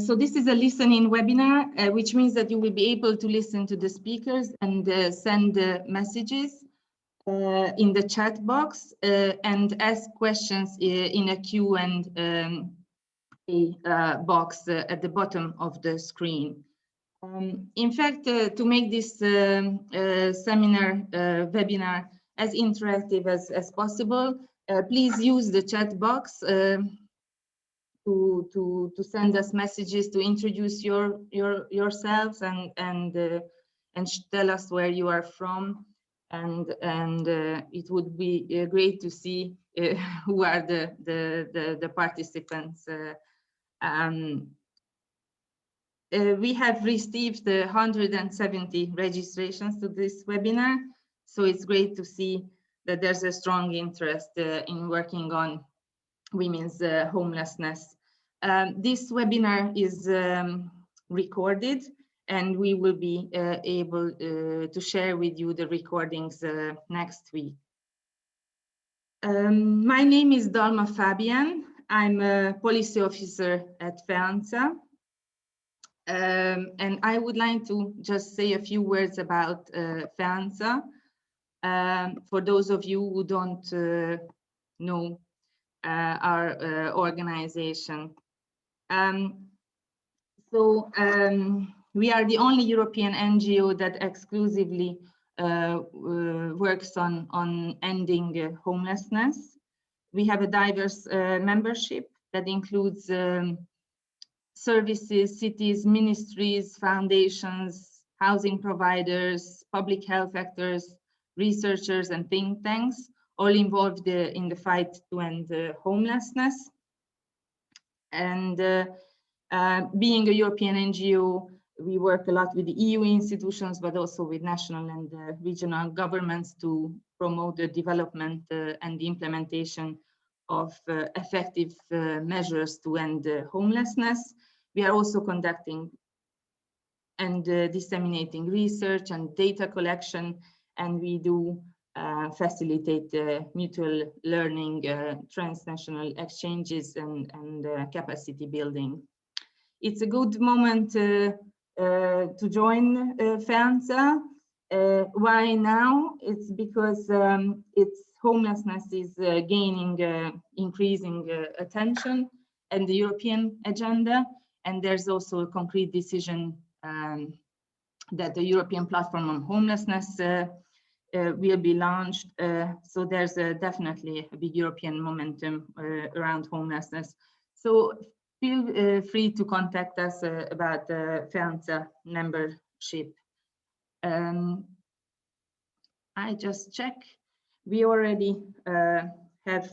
So this is a listening webinar, which means that you will be able to listen to the speakers and send messages in the chat box and ask questions in a Q&A box at the bottom of the screen. In fact, to make this seminar webinar as interactive as possible, please use the chat box to send us messages, to introduce yourselves and tell us where you are from, and it would be great to see who are the participants. We have received 170 registrations to this webinar, so it's great to see that there's a strong interest in working on women's homelessness. This webinar is recorded, and we will be able to share with you the recordings next week. My name is Dalma Fabian. I'm a policy officer at FEANTSA. And I would like to just say a few words about FEANTSA. For those of you who don't know our organization. We are the only European NGO that exclusively works on ending homelessness. We have a diverse membership that includes services, cities, ministries, foundations, housing providers, public health actors, researchers, and think tanks, all involved in the fight to end homelessness. And being a European NGO, we work a lot with the EU institutions, but also with national and regional governments to promote the development and the implementation of effective measures to end homelessness. We are also conducting and disseminating research and data collection, and we do facilitate mutual learning, transnational exchanges, and capacity building. It's a good moment to join FEANTSA. Why now? It's because homelessness is gaining increasing attention in the European agenda, and there's also a concrete decision that the European Platform on Homelessness will be launched. So there's definitely a big European momentum around homelessness. So feel free to contact us about the FEANTSA membership. I just check. We already have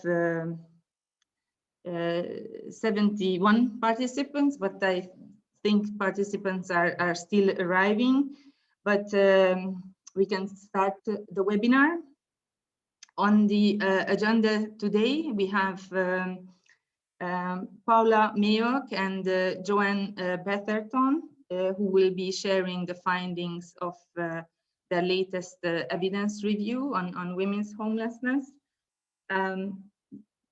71 participants, but I think participants are still arriving. But we can start the webinar. On the agenda today, we have Paula Mayock and Joanne Bretherton, who will be sharing the findings of the latest evidence review on women's homelessness.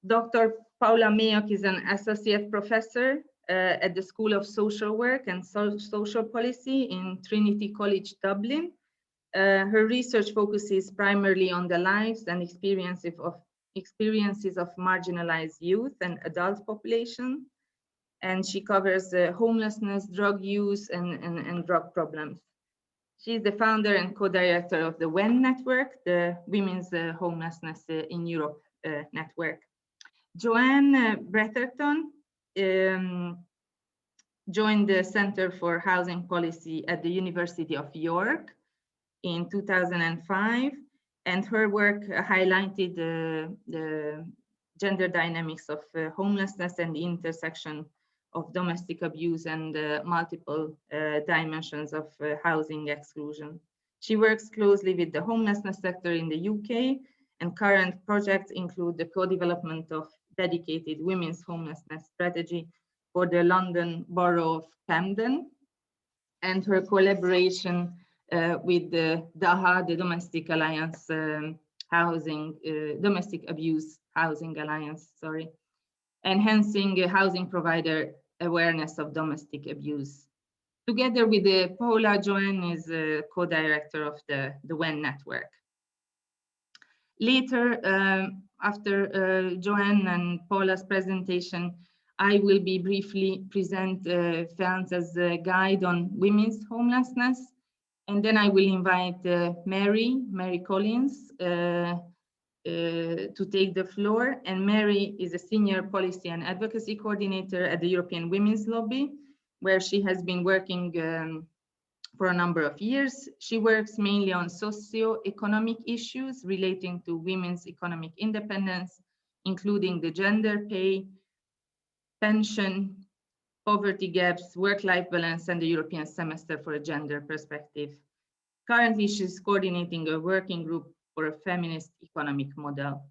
Dr. Paula Mayock is an associate professor at the School of Social Work and Social Policy in Trinity College, Dublin. Her research focuses primarily on the lives and experiences of marginalized youth and adult population, and she covers homelessness, drug use, and drug problems. She's the founder and co-director of the WEN network, the Women's Homelessness in Europe network. Joanne Bretherton joined the Center for Housing Policy at the University of York in 2005, and her work highlighted the gender dynamics of homelessness and the intersection of domestic abuse and multiple dimensions of housing exclusion. She works closely with the homelessness sector in the UK, and current projects include the co-development of dedicated women's homelessness strategy for the London Borough of Camden, and her collaboration with the DAHA, the Domestic Alliance Domestic Abuse Housing Alliance, enhancing housing provider awareness of domestic abuse. Together with Paula, Joanne is a co-director of the WEN network. Later, after Joanne and Paula's presentation, I will be briefly present FEANTSA's guide on women's homelessness. And then I will invite Mary Collins to take the floor. And Mary is a senior policy and advocacy coordinator at the European Women's Lobby, where she has been working for a number of years. She works mainly on socio-economic issues relating to women's economic independence, including the gender pay, pension, poverty gaps, work-life balance, and the European semester for a gender perspective. Currently, she's coordinating a working group for a feminist economic model.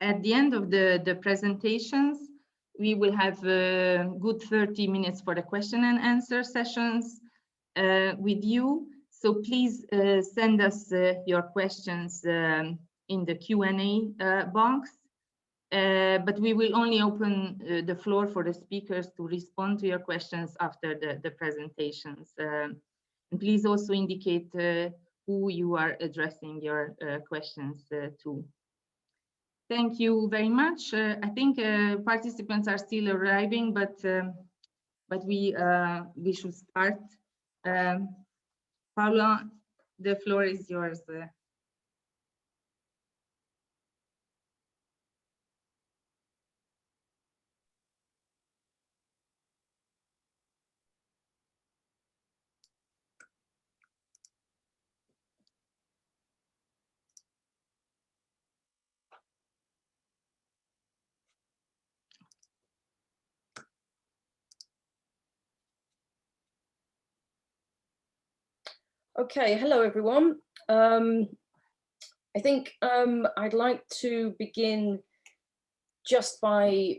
At the end of the presentations, we will have a good 30 minutes for the question and answer sessions with you. So please send us your questions in the Q&A box. But we will only open the floor for the speakers to respond to your questions after the presentations. And please also indicate who you are addressing your questions to. Thank you very much. I think participants are still arriving, but we should start. Paula, the floor is yours. Okay, hello everyone. I think I'd like to begin just by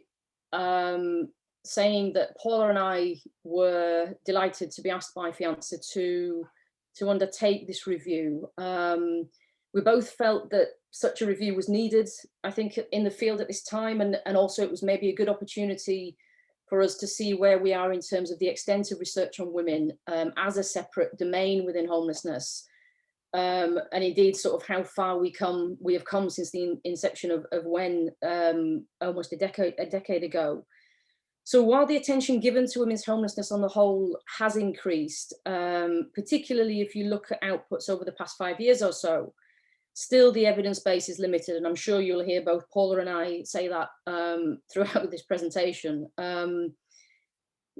saying that Paula and I were delighted to be asked by FEANTSA to undertake this review. We both felt that such a review was needed, I think, in the field at this time, and also it was maybe a good opportunity for us to see where we are in terms of the extent of research on women as a separate domain within homelessness, and indeed sort of how far we have come since the inception of WEN almost a decade ago. So while the attention given to women's homelessness on the whole has increased, particularly if you look at outputs over the past 5 years or so, still the evidence base is limited, and I'm sure you'll hear both Paula and I say that throughout this presentation. And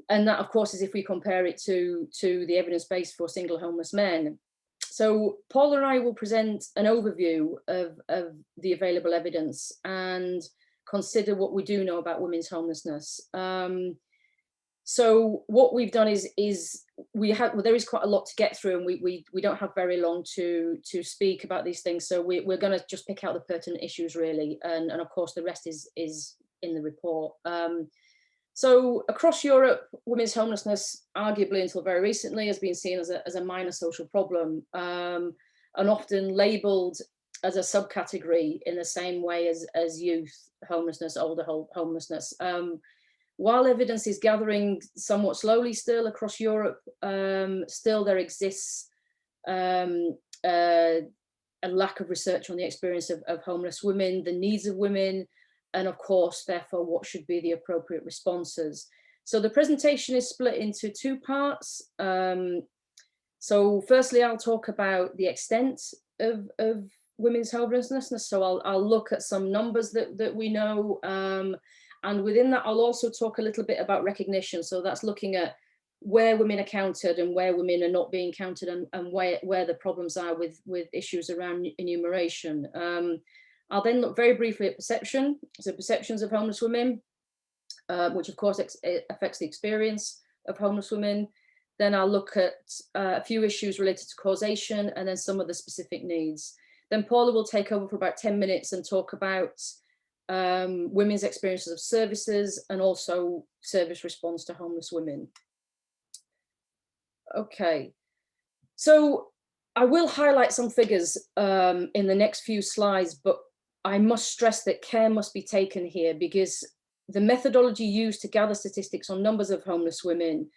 that, of course, is if we compare it to the evidence base for single homeless men. So Paula and I will present an overview of the available evidence and consider what we do know about women's homelessness. So what we've done is there is quite a lot to get through, and we don't have very long to speak about these things. So we're going to just pick out the pertinent issues really, and of course the rest is in the report. So across Europe, women's homelessness, arguably until very recently, has been seen as a minor social problem, and often labelled as a subcategory in the same way as youth homelessness, older homelessness. While evidence is gathering somewhat slowly still across Europe, still there exists a lack of research on the experience of homeless women, the needs of women, and of course, therefore, what should be the appropriate responses. So the presentation is split into two parts. So firstly, I'll talk about the extent of women's homelessness. So I'll look at some numbers that we know, and within that, I'll also talk a little bit about recognition. So that's looking at where women are counted and where women are not being counted, and where the problems are with issues around enumeration. I'll then look very briefly at perception. So perceptions of homeless women, which of course affects the experience of homeless women. Then I'll look at a few issues related to causation, and then some of the specific needs. Then Paula will take over for about 10 minutes and talk about women's experiences of services and also service response to homeless women. Okay, so I will highlight some figures in the next few slides, but I must stress that care must be taken here, because the methodology used to gather statistics on numbers of homeless women,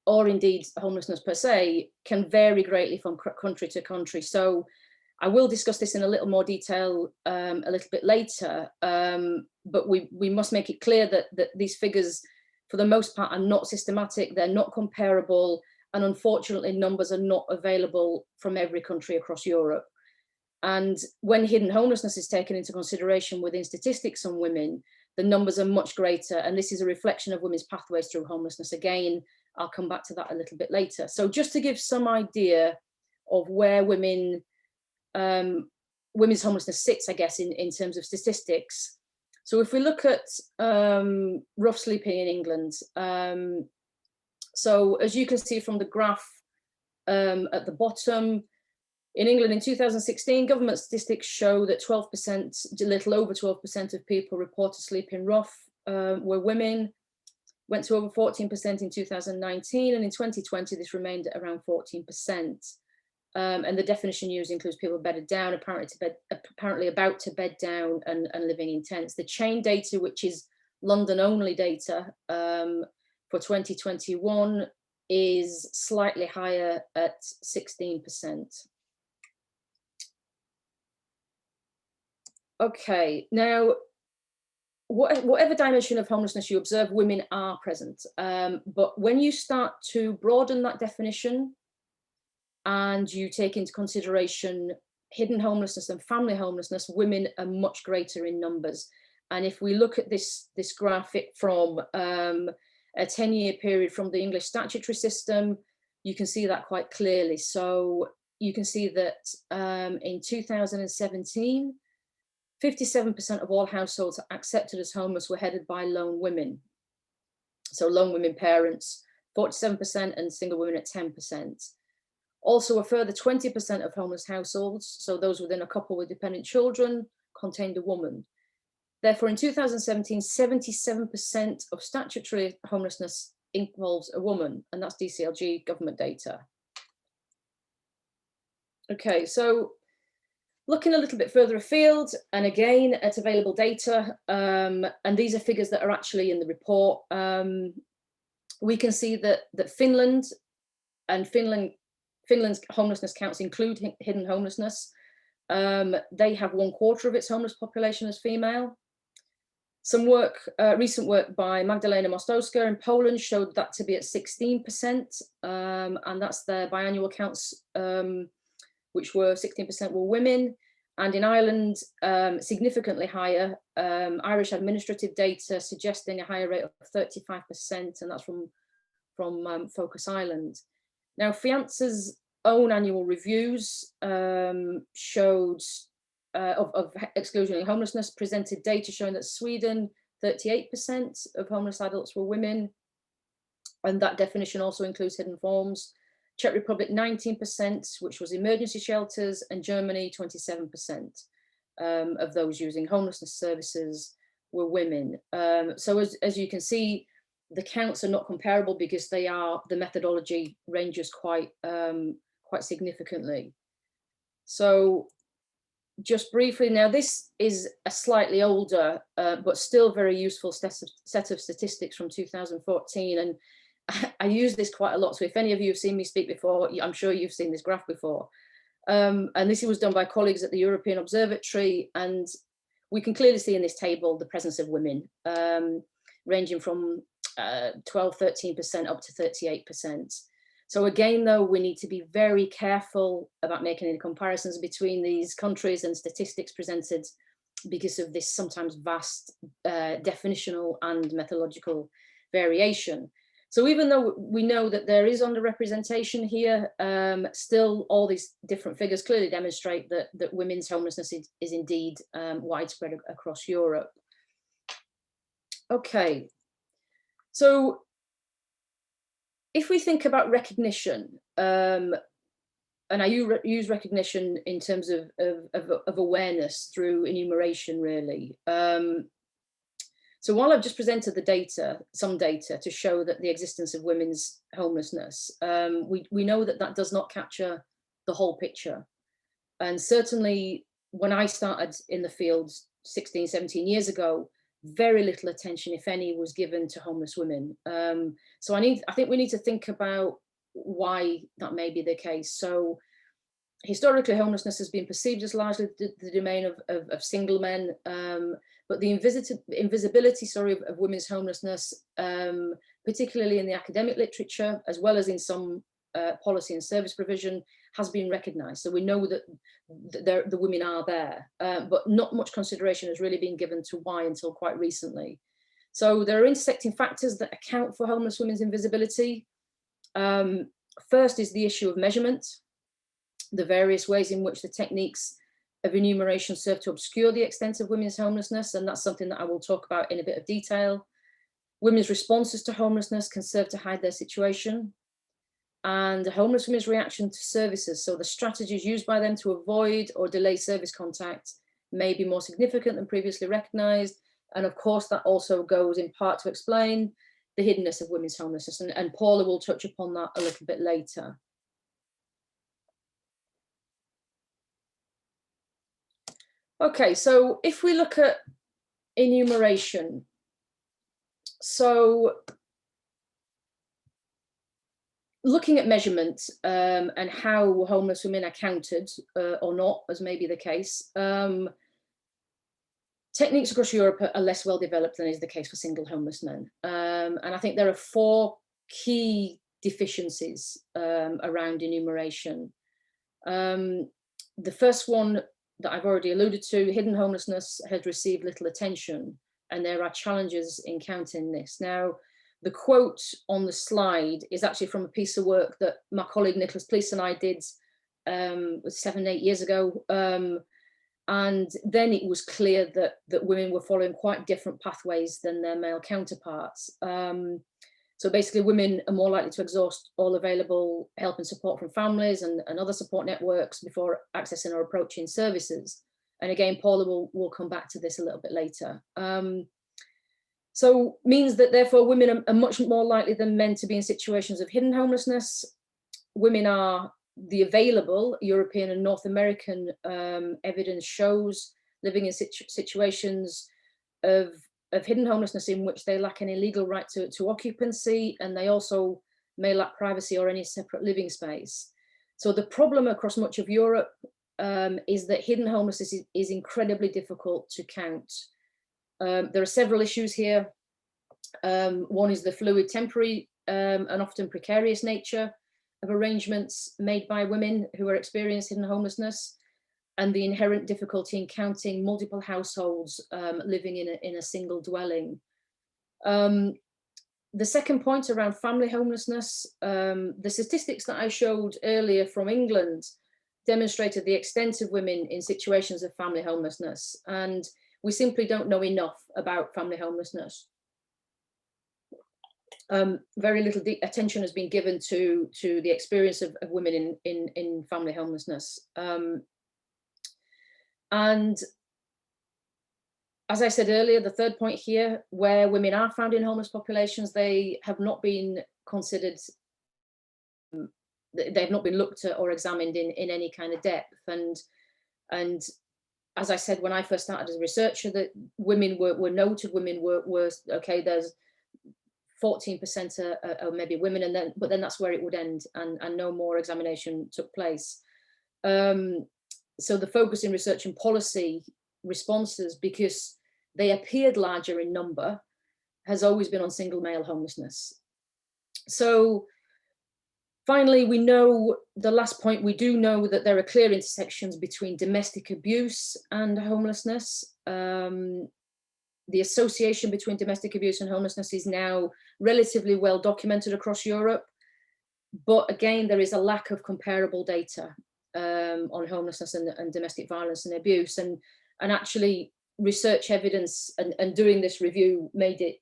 or indeed homelessness per se, can vary greatly from country to country. So I will discuss this in a little more detail a little bit later, but we must make it clear that these figures, for the most part, are not systematic, they're not comparable, and unfortunately numbers are not available from every country across Europe. And when hidden homelessness is taken into consideration within statistics on women, the numbers are much greater, and this is a reflection of women's pathways through homelessness. Again, I'll come back to that a little bit later. So just to give some idea of where women's homelessness sits, I guess, in terms of statistics. So if we look at rough sleeping in England, so as you can see from the graph at the bottom, in England in 2016, government statistics show that 12%, a little over 12% of people reported sleeping rough were women, went to over 14% in 2019, and in 2020 this remained at around 14%. And the definition used includes people bedded down, apparently about to bed down, and living in tents. The chain data, which is London only data for 2021, is slightly higher at 16%. Okay, now, whatever dimension of homelessness you observe, women are present. But when you start to broaden that definition and you take into consideration hidden homelessness and family homelessness, women are much greater in numbers. And if we look at this graphic from a 10-year period from the English statutory system, you can see that quite clearly. So you can see that in 2017, 57% of all households accepted as homeless were headed by lone women. So lone women parents, 47%, and single women at 10%. Also, a further 20% of homeless households, so those within a couple with dependent children, contained a woman. Therefore, in 2017, 77% of statutory homelessness involves a woman, and that's DCLG government data. Okay, so looking a little bit further afield, and again at available data, and these are figures that are actually in the report, we can see that Finland and Finland's homelessness counts include hidden homelessness. They have 1/4 of its homeless population as female. Some work, recent work by Magdalena Mostowska in Poland showed that to be at 16%, and that's their biannual counts, which were 16% were women. And in Ireland, significantly higher, Irish administrative data suggesting a higher rate of 35%, and that's from Focus Island. Now, FEANTSA's own annual reviews showed of exclusionary homelessness, presented data showing that Sweden, 38% of homeless adults were women, and that definition also includes hidden forms. Czech Republic, 19%, which was emergency shelters, and Germany, 27% of those using homelessness services were women. So as you can see, the counts are not comparable because the methodology ranges quite significantly. So just briefly, now this is a slightly older, but still very useful set of statistics from 2014. And I use this quite a lot. So if any of you have seen me speak before, I'm sure you've seen this graph before. And this was done by colleagues at the European Observatory. And we can clearly see in this table the presence of women, ranging from 12, 13% up to 38%. So again, though, we need to be very careful about making any comparisons between these countries and statistics presented because of this sometimes vast definitional and methodological variation. So even though we know that there is underrepresentation here, still all these different figures clearly demonstrate that women's homelessness is indeed widespread across Europe. Okay, so if we think about recognition, and I use recognition in terms of awareness through enumeration, really. So while I've just presented the data, some data to show that the existence of women's homelessness, we know that does not capture the whole picture. And certainly when I started in the field 16, 17 years ago, very little attention, if any, was given to homeless women. So I think we need to think about why that may be the case. So historically, homelessness has been perceived as largely the domain of single men, but the invisibility, of women's homelessness, particularly in the academic literature, as well as in some policy and service provision, has been recognised. So we know that the women are there, but not much consideration has really been given to why until quite recently. So there are intersecting factors that account for homeless women's invisibility. First is the issue of measurement, the various ways in which the techniques of enumeration serve to obscure the extent of women's homelessness, and that's something that I will talk about in a bit of detail. Women's responses to homelessness can serve to hide their situation, and homeless women's reaction to services, so the strategies used by them to avoid or delay service contact, may be more significant than previously recognised. And of course, that also goes in part to explain the hiddenness of women's homelessness, and Paula will touch upon that a little bit later. Okay, so if we look at enumeration, so looking at measurement and how homeless women are counted or not, as may be the case, techniques across Europe are less well developed than is the case for single homeless men. And I think there are 4 key deficiencies around enumeration. The first one that I've already alluded to, hidden homelessness has received little attention, and there are challenges in counting this. Now, the quote on the slide is actually from a piece of work that my colleague Nicholas Police and I did 7-8 years ago. And then it was clear that women were following quite different pathways than their male counterparts. So basically, women are more likely to exhaust all available help and support from families and other support networks before accessing or approaching services. And again, Paula will come back to this a little bit later. So means that therefore women are much more likely than men to be in situations of hidden homelessness. Women are the available European and North American evidence shows living in situations of hidden homelessness in which they lack any legal right to occupancy, and they also may lack privacy or any separate living space. So the problem across much of Europe is that hidden homelessness is incredibly difficult to count. There are several issues here. One is the fluid, temporary, and often precarious nature of arrangements made by women who are experiencing hidden homelessness, and the inherent difficulty in counting multiple households living in a single dwelling. The second point around family homelessness, the statistics that I showed earlier from England demonstrated the extent of women in situations of family homelessness, and we simply don't know enough about family homelessness. Very little attention has been given to the experience of women in family homelessness. And as I said earlier, the third point here, where women are found in homeless populations, they have not been considered, they've not been looked at or examined in any kind of depth. And as I said, when I first started as a researcher, that women were noted, women were okay, there's 14% are maybe women, but then that's where it would end, and no more examination took place. So the focus in research and policy responses, because they appeared larger in number, has always been on single male homelessness. So finally, we know, the last point, we do know that there are clear intersections between domestic abuse and homelessness. The association between domestic abuse and homelessness is now relatively well documented across Europe. But again, there is a lack of comparable data on homelessness and domestic violence and abuse. And actually, research evidence and doing this review made it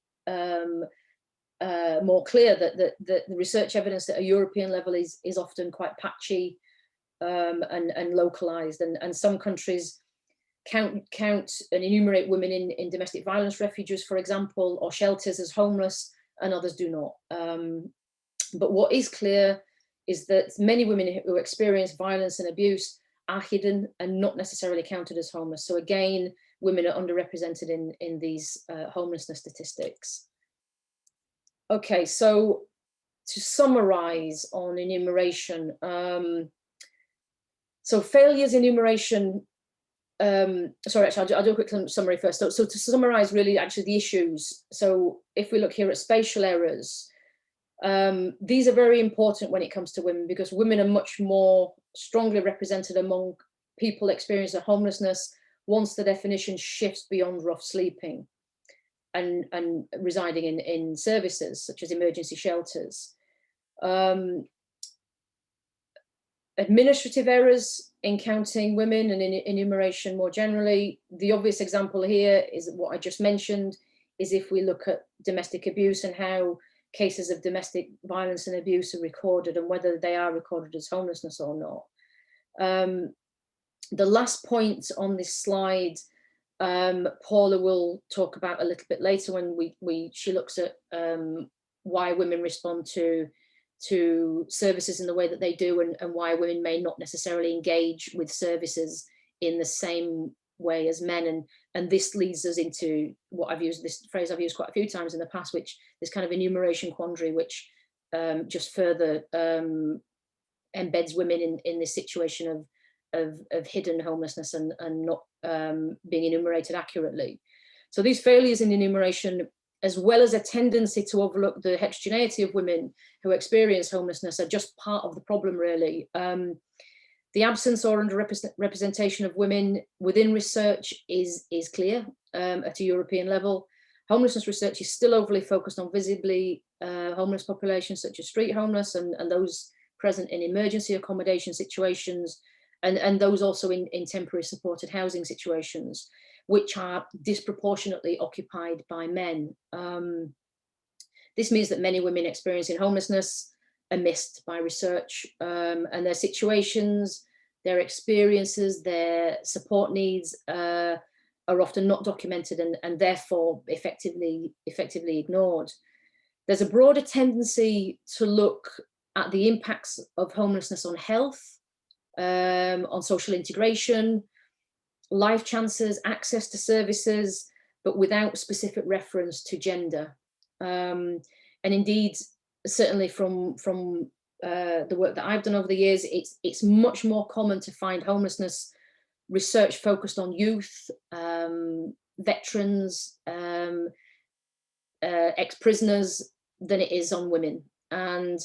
more clear that the research evidence at a European level is often quite patchy and localized. And some countries count and enumerate women in domestic violence refuges, for example, or shelters as homeless, and others do not. But what is clear is that many women who experience violence and abuse are hidden and not necessarily counted as homeless. So again, women are underrepresented in these homelessness statistics. Okay, so to summarize on enumeration, so failures enumeration, sorry, actually, I'll do a quick summary first. So to summarize really actually the issues. So if we look here at spatial errors, these are very important when it comes to women, because women are much more strongly represented among people experiencing homelessness once the definition shifts beyond rough sleeping and residing in services such as emergency shelters. Administrative errors in counting women and in enumeration more generally. The obvious example here is what I just mentioned, is if we look at domestic abuse and how cases of domestic violence and abuse are recorded and whether they are recorded as homelessness or not. The last point on this slide, Paula will talk about a little bit later when she looks at why women respond to services in the way that they do, and why women may not necessarily engage with services in the same way as men. And this leads us into what I've used, this phrase I've used quite a few times in the past, which is kind of enumeration quandary, which just further embeds women in this situation of hidden homelessness and not being enumerated accurately. So these failures in enumeration, as well as a tendency to overlook the heterogeneity of women who experience homelessness, are just part of the problem, really. The absence or underrepresentation of women within research is clear at a European level. Homelessness research is still overly focused on visibly homeless populations, such as street homeless and those present in emergency accommodation situations, and those also in temporary supported housing situations, which are disproportionately occupied by men. This means that many women experiencing homelessness are missed by research, and their situations, their experiences, their support needs are often not documented and therefore effectively ignored. There's a broader tendency to look at the impacts of homelessness on health, on social integration, life chances, access to services, but without specific reference to gender. And indeed, certainly from the work that I've done over the years, it's much more common to find homelessness research focused on youth, veterans, ex-prisoners than it is on women. And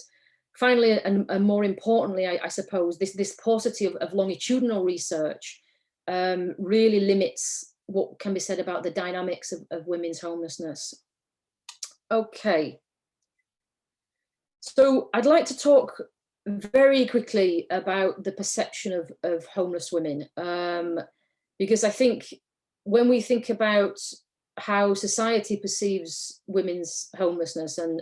finally, and more importantly, I suppose, this paucity of longitudinal research really limits what can be said about the dynamics of women's homelessness. Okay. So I'd like to talk very quickly about the perception of homeless women, because I think when we think about how society perceives women's homelessness and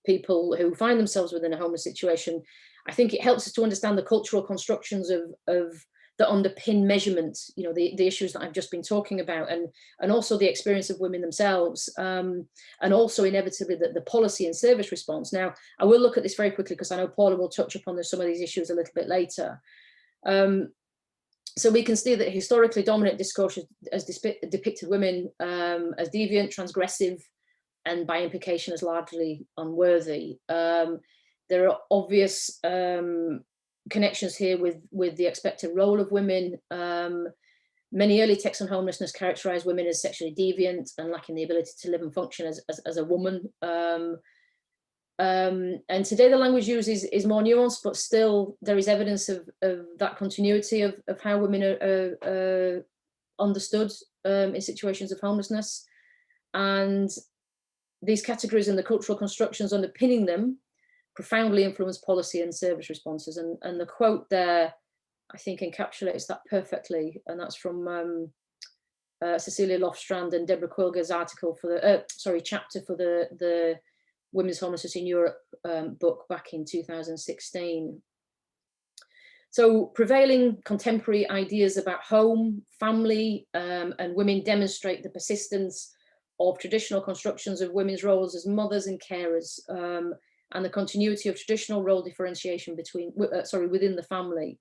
people who find themselves within a homeless situation, I think it helps us to understand the cultural constructions of that underpin measurement, you know, the issues that I've just been talking about, and also the experience of women themselves, and also inevitably the policy and service response. Now, I will look at this very quickly because I know Paula will touch upon some of these issues a little bit later. So we can see that historically dominant discourse has depicted women as deviant, transgressive, and by implication as largely unworthy. There are obvious connections here with the expected role of women. Many early texts on homelessness characterize women as sexually deviant and lacking the ability to live and function as a woman. And today the language used is more nuanced, but still there is evidence of that continuity of how women are understood in situations of homelessness. And these categories and the cultural constructions underpinning them profoundly influence policy and service responses. And the quote there, I think, encapsulates that perfectly. And that's from Cecilia Lofstrand and Deborah Quilger's article for the, chapter for the Women's Homelessness in Europe book back in 2016. So prevailing contemporary ideas about home, family, and women demonstrate the persistence of traditional constructions of women's roles as mothers and carers, and the continuity of traditional role differentiation within the family.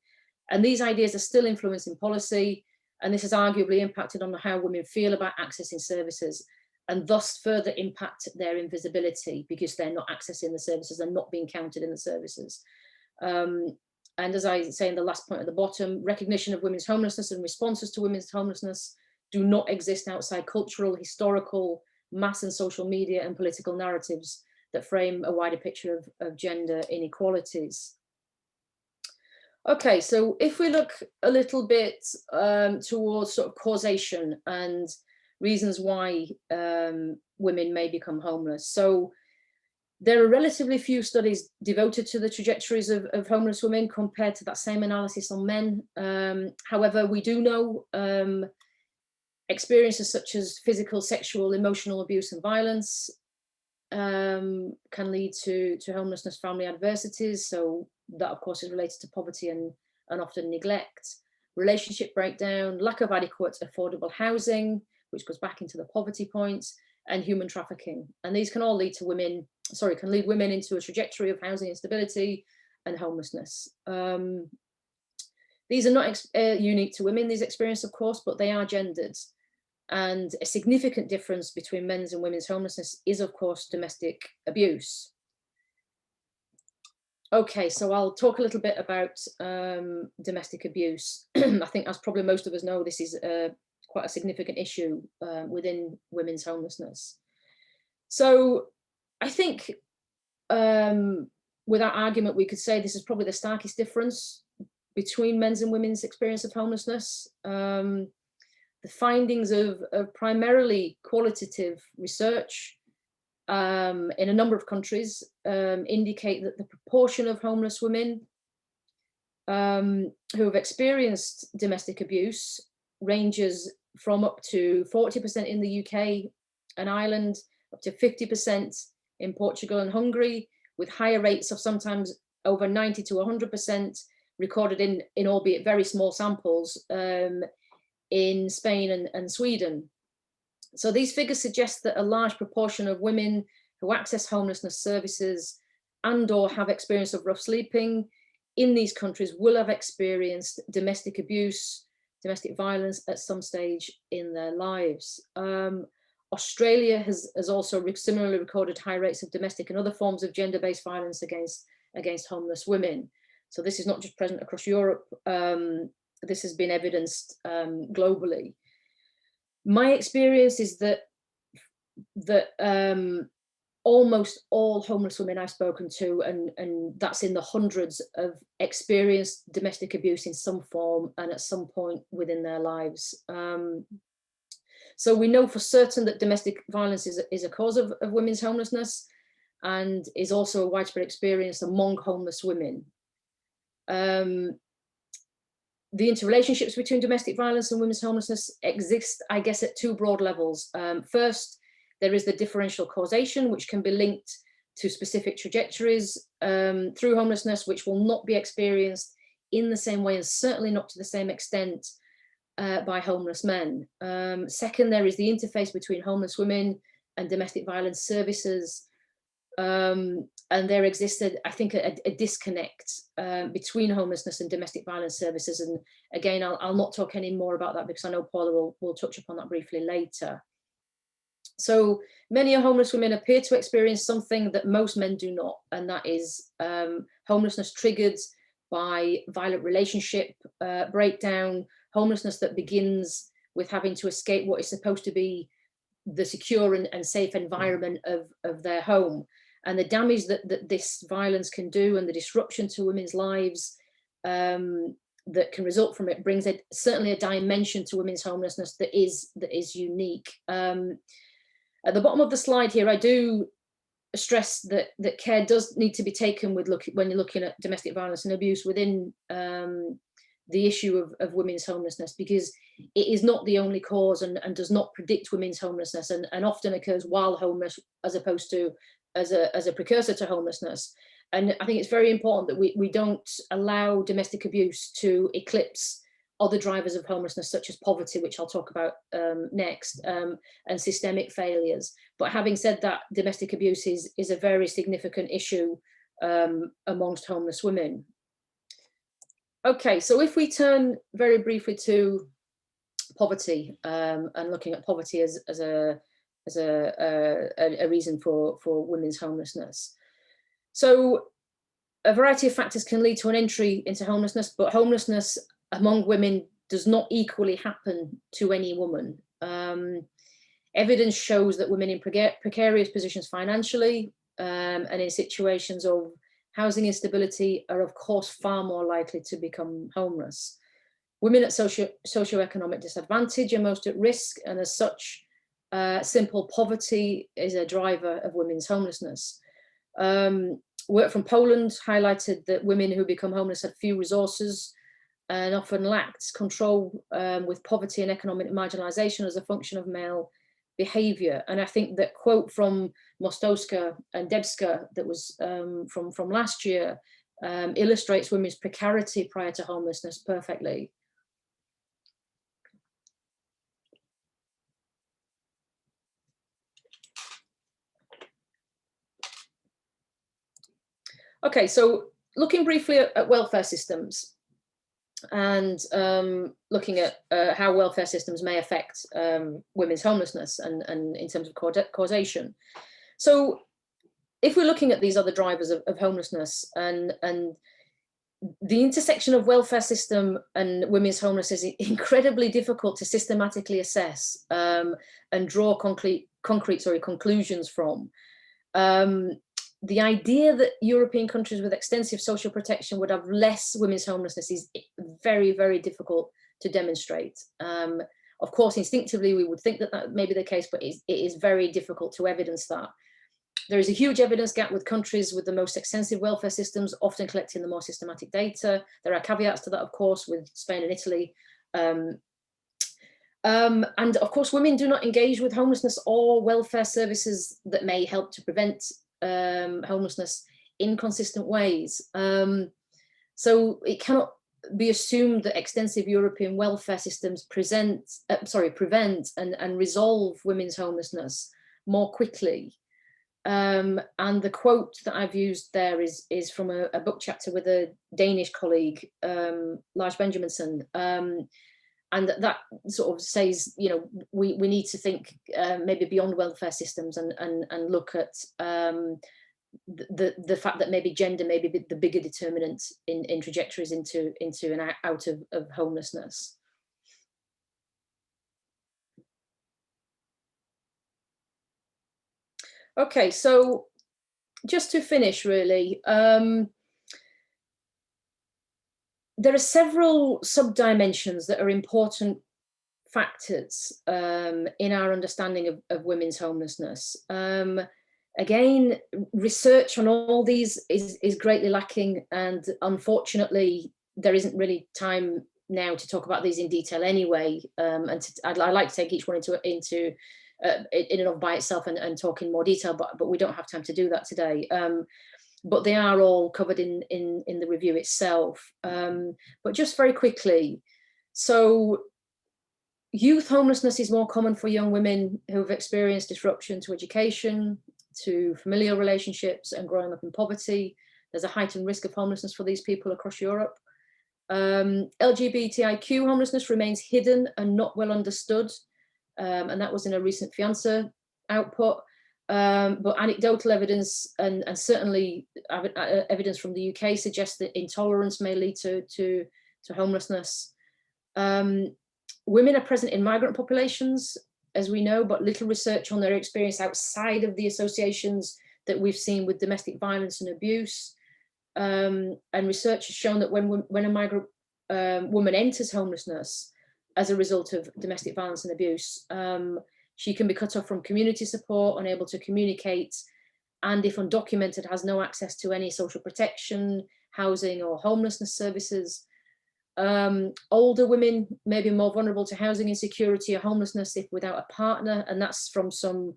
And these ideas are still influencing policy And this has arguably impacted on how women feel about accessing services, and thus further impact their invisibility because they're not accessing the services and not being counted in the services. And as I say in the last point at the bottom, recognition of women's homelessness and responses to women's homelessness do not exist outside cultural, historical, mass and social media and political narratives that frame a wider picture of gender inequalities. Okay, so if we look a little bit towards sort of causation and reasons why women may become homeless. So there are relatively few studies devoted to the trajectories of homeless women compared to that same analysis on men. However, we do know experiences such as physical, sexual, emotional abuse and violence can lead to homelessness, family adversities. So that of course is related to poverty and often neglect, relationship breakdown, lack of adequate affordable housing, which goes back into the poverty points, and human trafficking. And these can all lead to women, can lead women into a trajectory of housing instability and homelessness. These are not unique to women, these experiences, of course, but they are gendered. And a significant difference between men's and women's homelessness is, of course, domestic abuse. Okay, so I'll talk a little bit about domestic abuse. I think, as probably most of us know, this is quite a significant issue within women's homelessness. So I think without argument, we could say this is probably the starkest difference between men's and women's experience of homelessness. The findings of primarily qualitative research in a number of countries indicate that the proportion of homeless women who have experienced domestic abuse ranges from up to 40% in the UK and Ireland, up to 50% in Portugal and Hungary, with higher rates of sometimes over 90 to 100% recorded in albeit very small samples in Spain and Sweden. So these figures suggest that a large proportion of women who access homelessness services and or have experience of rough sleeping in these countries will have experienced domestic abuse, domestic violence at some stage in their lives. Australia has also similarly recorded high rates of domestic and other forms of gender-based violence against homeless women. So this is not just present across Europe, this has been evidenced globally. My experience is that almost all homeless women I've spoken to, and that's in the hundreds, have experienced domestic abuse in some form and at some point within their lives. So we know for certain that domestic violence is a cause of women's homelessness and is also a widespread experience among homeless women. The interrelationships between domestic violence and women's homelessness exist, I guess, at two broad levels. First, there is the differential causation, which can be linked to specific trajectories through homelessness, which will not be experienced in the same way and certainly not to the same extent by homeless men. Second, there is the interface between homeless women and domestic violence services. And there existed, I think, a disconnect between homelessness and domestic violence services. And again, I'll not talk any more about that because I know Paula will touch upon that briefly later. So many homeless women appear to experience something that most men do not, and that is homelessness triggered by violent relationship breakdown, homelessness that begins with having to escape what is supposed to be the secure and safe environment of their home. And the damage that this violence can do and the disruption to women's lives that can result from it brings certainly a dimension to women's homelessness that is unique. At the bottom of the slide here, I do stress that care does need to be taken when you're looking at domestic violence and abuse within the issue of women's homelessness, because it is not the only cause and does not predict women's homelessness and often occurs while homeless as opposed to as a precursor to homelessness. And I think it's very important that we don't allow domestic abuse to eclipse other drivers of homelessness, such as poverty, which I'll talk about next, and systemic failures. But having said that, domestic abuse is a very significant issue amongst homeless women. Okay, so if we turn very briefly to poverty, and looking at poverty as a reason for women's homelessness. So a variety of factors can lead to an entry into homelessness, but homelessness among women does not equally happen to any woman. Evidence shows that women in precarious positions financially and in situations of housing instability are of course far more likely to become homeless. Women at socioeconomic disadvantage are most at risk, and as such, simple poverty is a driver of women's homelessness. Work from Poland highlighted that women who become homeless had few resources and often lacked control with poverty and economic marginalization as a function of male behavior. And I think that quote from Mostowska and Debska that was from last year illustrates women's precarity prior to homelessness perfectly. Okay, so looking briefly at welfare systems and looking at how welfare systems may affect women's homelessness and in terms of causation. So if we're looking at these other drivers of homelessness and the intersection of welfare system and women's homelessness is incredibly difficult to systematically assess and draw concrete conclusions from. The idea that European countries with extensive social protection would have less women's homelessness is very, very difficult to demonstrate. Of course, instinctively, we would think that that may be the case, but it is very difficult to evidence that. There is a huge evidence gap with countries with the most extensive welfare systems, often collecting the more systematic data. There are caveats to that, of course, with Spain and Italy. And of course, women do not engage with homelessness or welfare services that may help to prevent homelessness in consistent ways. So it cannot be assumed that extensive European welfare systems prevent and resolve women's homelessness more quickly. And the quote that I've used there is from a book chapter with a Danish colleague, Lars Benjaminsen. And that sort of says, you know, we need to think maybe beyond welfare systems and look at the fact that maybe gender may be the bigger determinant in trajectories into and out of homelessness. Okay, so just to finish really, there are several sub-dimensions that are important factors in our understanding of women's homelessness. Again, research on all these is greatly lacking, and unfortunately, there isn't really time now to talk about these in detail anyway. I'd like to take each one into in and of by itself and talk in more detail, but we don't have time to do that today. But they are all covered in the review itself. But just very quickly, so youth homelessness is more common for young women who have experienced disruption to education, to familial relationships, and growing up in poverty. There's a heightened risk of homelessness for these people across Europe. LGBTIQ homelessness remains hidden and not well understood. And that was in a recent FEANTSA output. But anecdotal evidence and certainly evidence from the UK suggests that intolerance may lead to homelessness. Women are present in migrant populations, as we know, but little research on their experience outside of the associations that we've seen with domestic violence and abuse. And research has shown that when a migrant woman enters homelessness as a result of domestic violence and abuse, she can be cut off from community support, unable to communicate, and if undocumented, has no access to any social protection, housing, or homelessness services. Older women may be more vulnerable to housing insecurity or homelessness if without a partner, and that's from some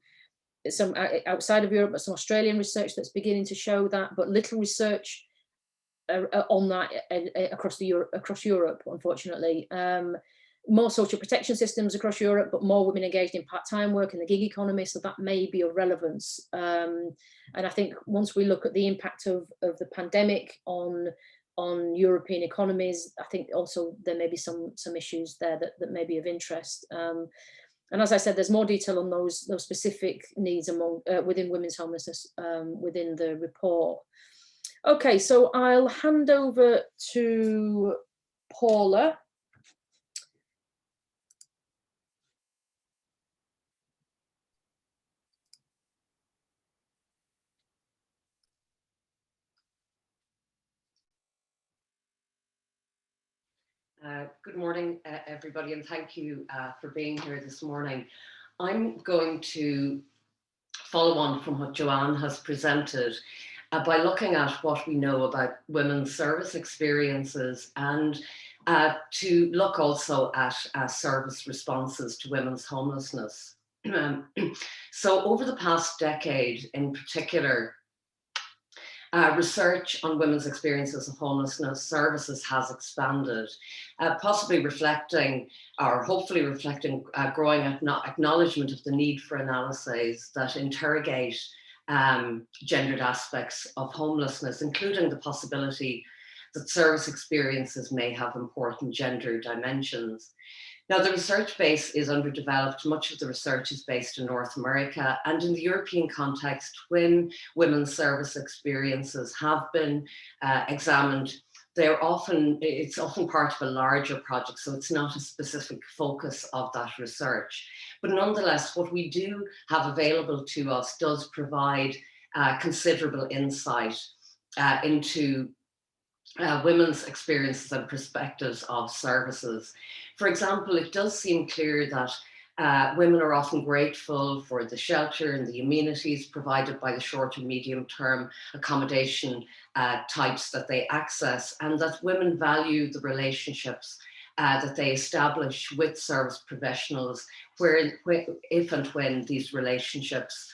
outside of Europe, but some Australian research that's beginning to show that, but little research on that across Europe, unfortunately. More social protection systems across Europe, but more women engaged in part-time work in the gig economy, so that may be of relevance. And I think once we look at the impact of the pandemic on on European economies. I think also there may be some issues there that may be of interest. And as I said, there's more detail on those specific needs among within women's homelessness within the report. Okay, so I'll hand over to Paula. Good morning, everybody, and thank you for being here this morning. I'm going to follow on from what Joanne has presented by looking at what we know about women's service experiences, and to look also at service responses to women's homelessness. So over the past decade in particular, research on women's experiences of homelessness services has expanded, possibly reflecting, or hopefully reflecting, growing acknowledgement of the need for analyses that interrogate gendered aspects of homelessness, including the possibility that service experiences may have important gender dimensions. Now, the research base is underdeveloped. Much of the research is based in North America, and in the European context, when women's service experiences have been examined, it's often part of a larger project, so it's not a specific focus of that research. But nonetheless, what we do have available to us does provide considerable insight into women's experiences and perspectives of services. For example, it does seem clear that women are often grateful for the shelter and the amenities provided by the short and medium term accommodation types that they access, and that women value the relationships that they establish with service professionals, if and when these relationships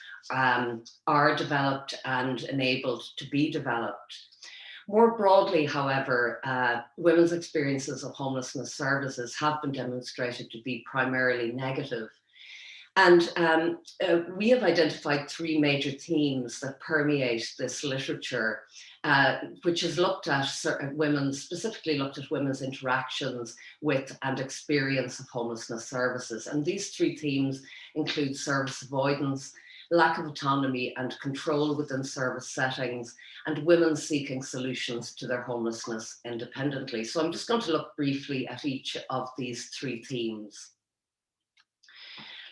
are developed and enabled to be developed. More broadly, however, women's experiences of homelessness services have been demonstrated to be primarily negative. And we have identified three major themes that permeate this literature, which has looked at specifically looked at women's interactions with and experience of homelessness services. And these three themes include service avoidance, lack of autonomy and control within service settings, and women seeking solutions to their homelessness independently. So I'm just going to look briefly at each of these three themes.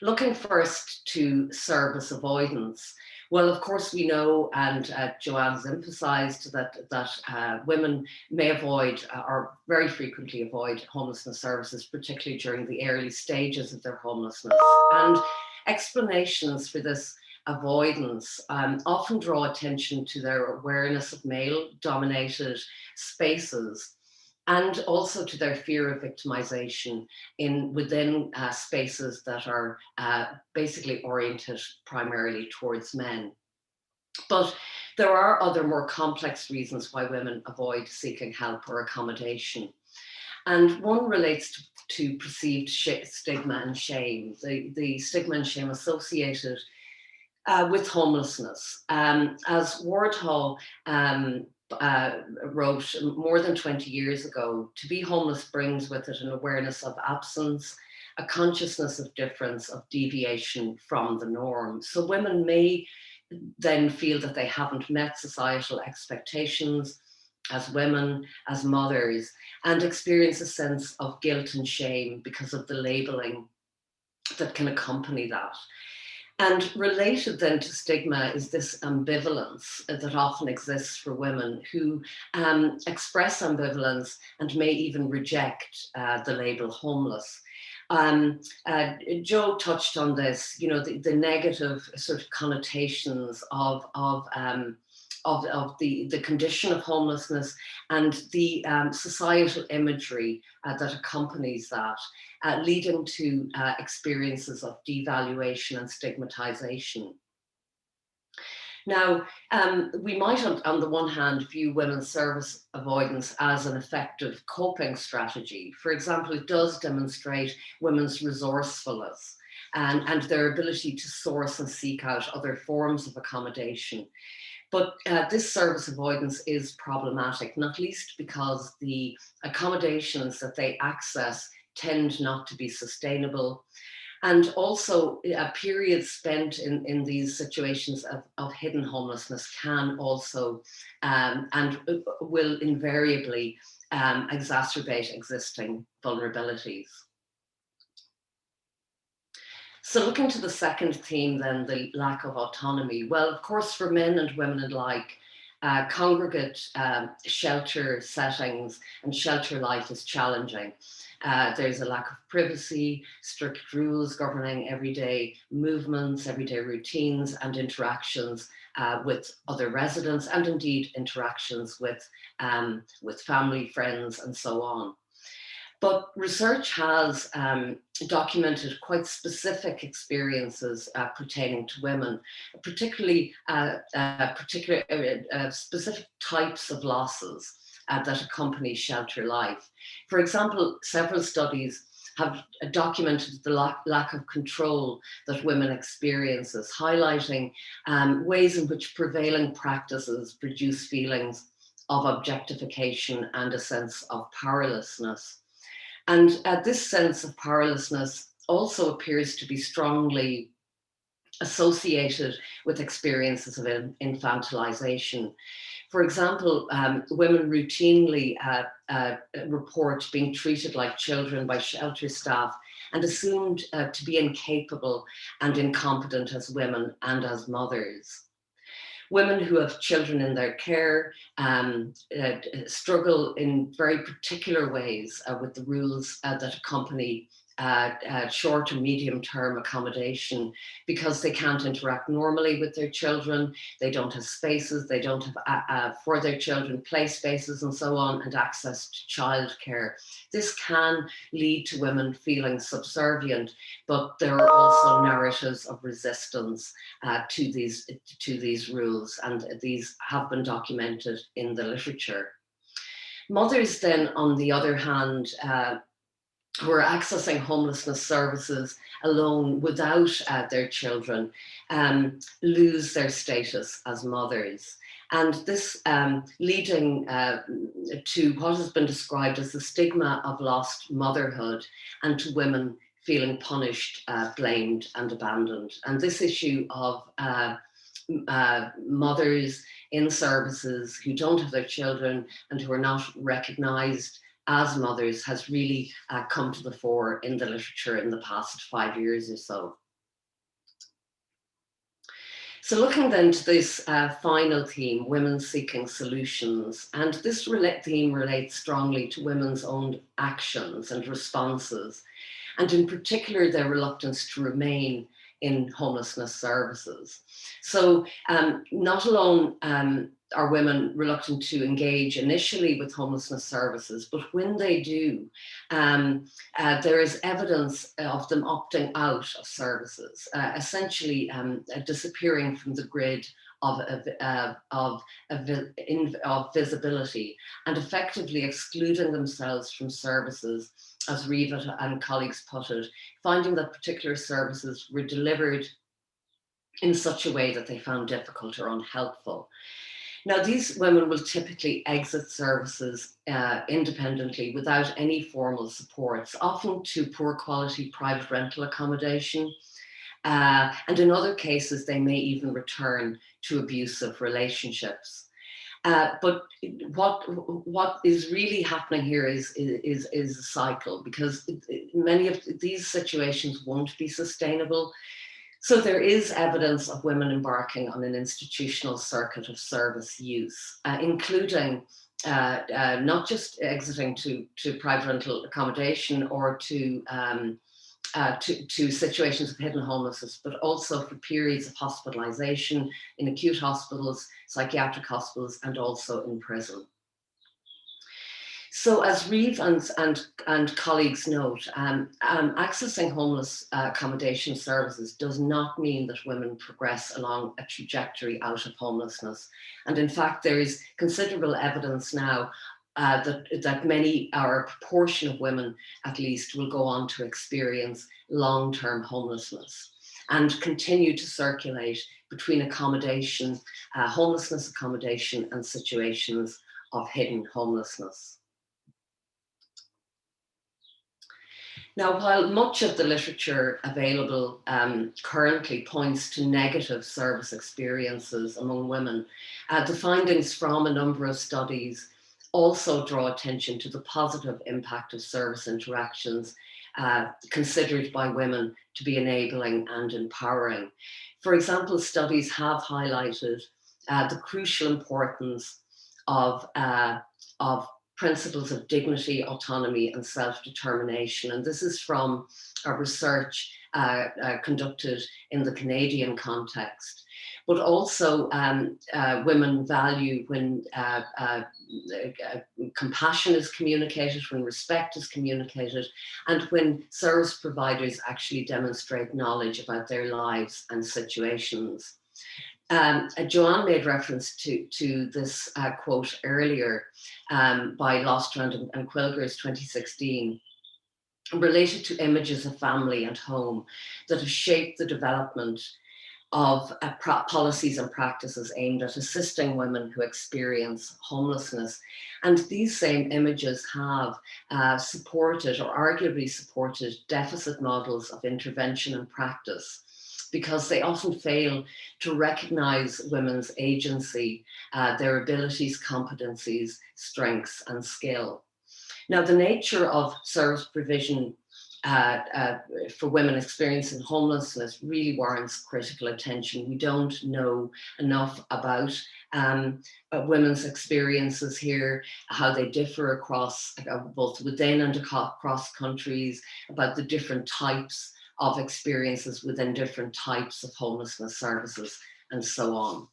Looking first to service avoidance. Well, of course, we know, and Joanne has emphasised that women may avoid or very frequently avoid homelessness services, particularly during the early stages of their homelessness. And explanations for this avoidance often draw attention to their awareness of male-dominated spaces, and also to their fear of victimization within spaces that are basically oriented primarily towards men. But there are other more complex reasons why women avoid seeking help or accommodation. And one relates to perceived stigma and shame, the stigma and shame associated with homelessness. As Wardhall wrote more than 20 years ago, to be homeless brings with it an awareness of absence, a consciousness of difference, of deviation from the norm. So women may then feel that they haven't met societal expectations as women, as mothers, and experience a sense of guilt and shame because of the labeling that can accompany that. And related then to stigma is this ambivalence that often exists for women who express ambivalence and may even reject the label homeless. Joe touched on this, you know, the negative sort of connotations of the condition of homelessness and the societal imagery that accompanies that, leading to experiences of devaluation and stigmatization. Now, we might on the one hand view women's service avoidance as an effective coping strategy. For example, it does demonstrate women's resourcefulness and their ability to source and seek out other forms of accommodation. But this service avoidance is problematic, not least because the accommodations that they access tend not to be sustainable. And also periods spent in these situations of hidden homelessness can also and will invariably exacerbate existing vulnerabilities. So looking to the second theme then, the lack of autonomy. Well, of course, for men and women alike, congregate shelter settings and shelter life is challenging. There's a lack of privacy, strict rules governing everyday movements, everyday routines and interactions with other residents, and indeed interactions with family, friends, and so on. But research has documented quite specific experiences pertaining to women, particularly specific types of losses that accompany shelter life. For example, several studies have documented the lack of control that women experiences, highlighting ways in which prevailing practices produce feelings of objectification and a sense of powerlessness. And this sense of powerlessness also appears to be strongly associated with experiences of infantilization. For example, women routinely report being treated like children by shelter staff and assumed to be incapable and incompetent as women and as mothers. Women who have children in their care struggle in very particular ways with the rules that accompany short and medium term accommodation, because they can't interact normally with their children, they don't have spaces, they don't have for their children play spaces and so on, and access to childcare. This can lead to women feeling subservient, but there are also narratives of resistance to these rules, and these have been documented in the literature. Mothers then, on the other hand, who are accessing homelessness services alone without their children, lose their status as mothers. And this leading to what has been described as the stigma of lost motherhood, and to women feeling punished, blamed and abandoned. And this issue of mothers in services who don't have their children and who are not recognised as mothers has really come to the fore in the literature in the past 5 years or so. So looking then to this final theme, women seeking solutions, and this theme relates strongly to women's own actions and responses, and in particular their reluctance to remain in homelessness services. So not alone are women reluctant to engage initially with homelessness services, but when they do, there is evidence of them opting out of services, essentially disappearing from the grid of visibility, and effectively excluding themselves from services, as Riva and colleagues put it, finding that particular services were delivered in such a way that they found difficult or unhelpful. Now, these women will typically exit services independently without any formal supports, often to poor quality private rental accommodation. And in other cases, they may even return to abusive relationships. But what is really happening here is a cycle, because many of these situations won't be sustainable. So there is evidence of women embarking on an institutional circuit of service use, including not just exiting to private rental accommodation or to situations of hidden homelessness, but also for periods of hospitalization in acute hospitals, psychiatric hospitals, and also in prison. So as Reeve and colleagues note, accessing homeless accommodation services does not mean that women progress along a trajectory out of homelessness. And in fact, there is considerable evidence now that many, or a proportion of women at least, will go on to experience long-term homelessness. and continue to circulate between accommodation, homelessness accommodation, and situations of hidden homelessness. Now, while much of the literature available currently points to negative service experiences among women, the findings from a number of studies also draw attention to the positive impact of service interactions considered by women to be enabling and empowering. For example, studies have highlighted the crucial importance of principles of dignity, autonomy, and self-determination. And this is from a research conducted in the Canadian context. But also women value when compassion is communicated, when respect is communicated, and when service providers actually demonstrate knowledge about their lives and situations. Joanne made reference to this quote earlier by Lostrand and Quilger's 2016, related to images of family and home that have shaped the development of policies and practices aimed at assisting women who experience homelessness. And these same images have supported, or arguably supported, deficit models of intervention and practice, because they often fail to recognize women's agency, their abilities, competencies, strengths, and skill. Now, the nature of service provision for women experiencing homelessness really warrants critical attention. We don't know enough about women's experiences here, how they differ across both within and across countries, about the different types of experiences within different types of homelessness services, and so on.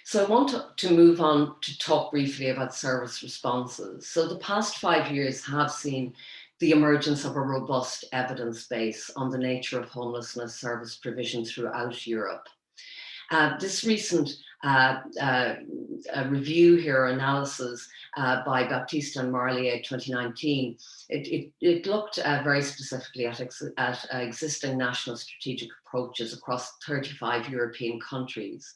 So I want to move on to talk briefly about service responses. So the past 5 years have seen the emergence of a robust evidence base on the nature of homelessness service provision throughout Europe. This recent review here, analysis by Baptiste and Marlier 2019, it looked very specifically at existing national strategic approaches across 35 European countries.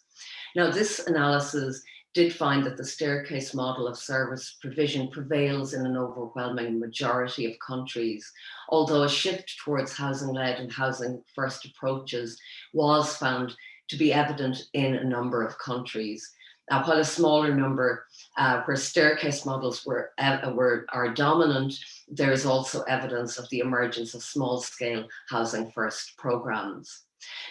Now, this analysis did find that the staircase model of service provision prevails in an overwhelming majority of countries, although a shift towards housing-led and housing-first approaches was found to be evident in a number of countries. While a smaller number where staircase models are dominant, there is also evidence of the emergence of small-scale housing-first programs.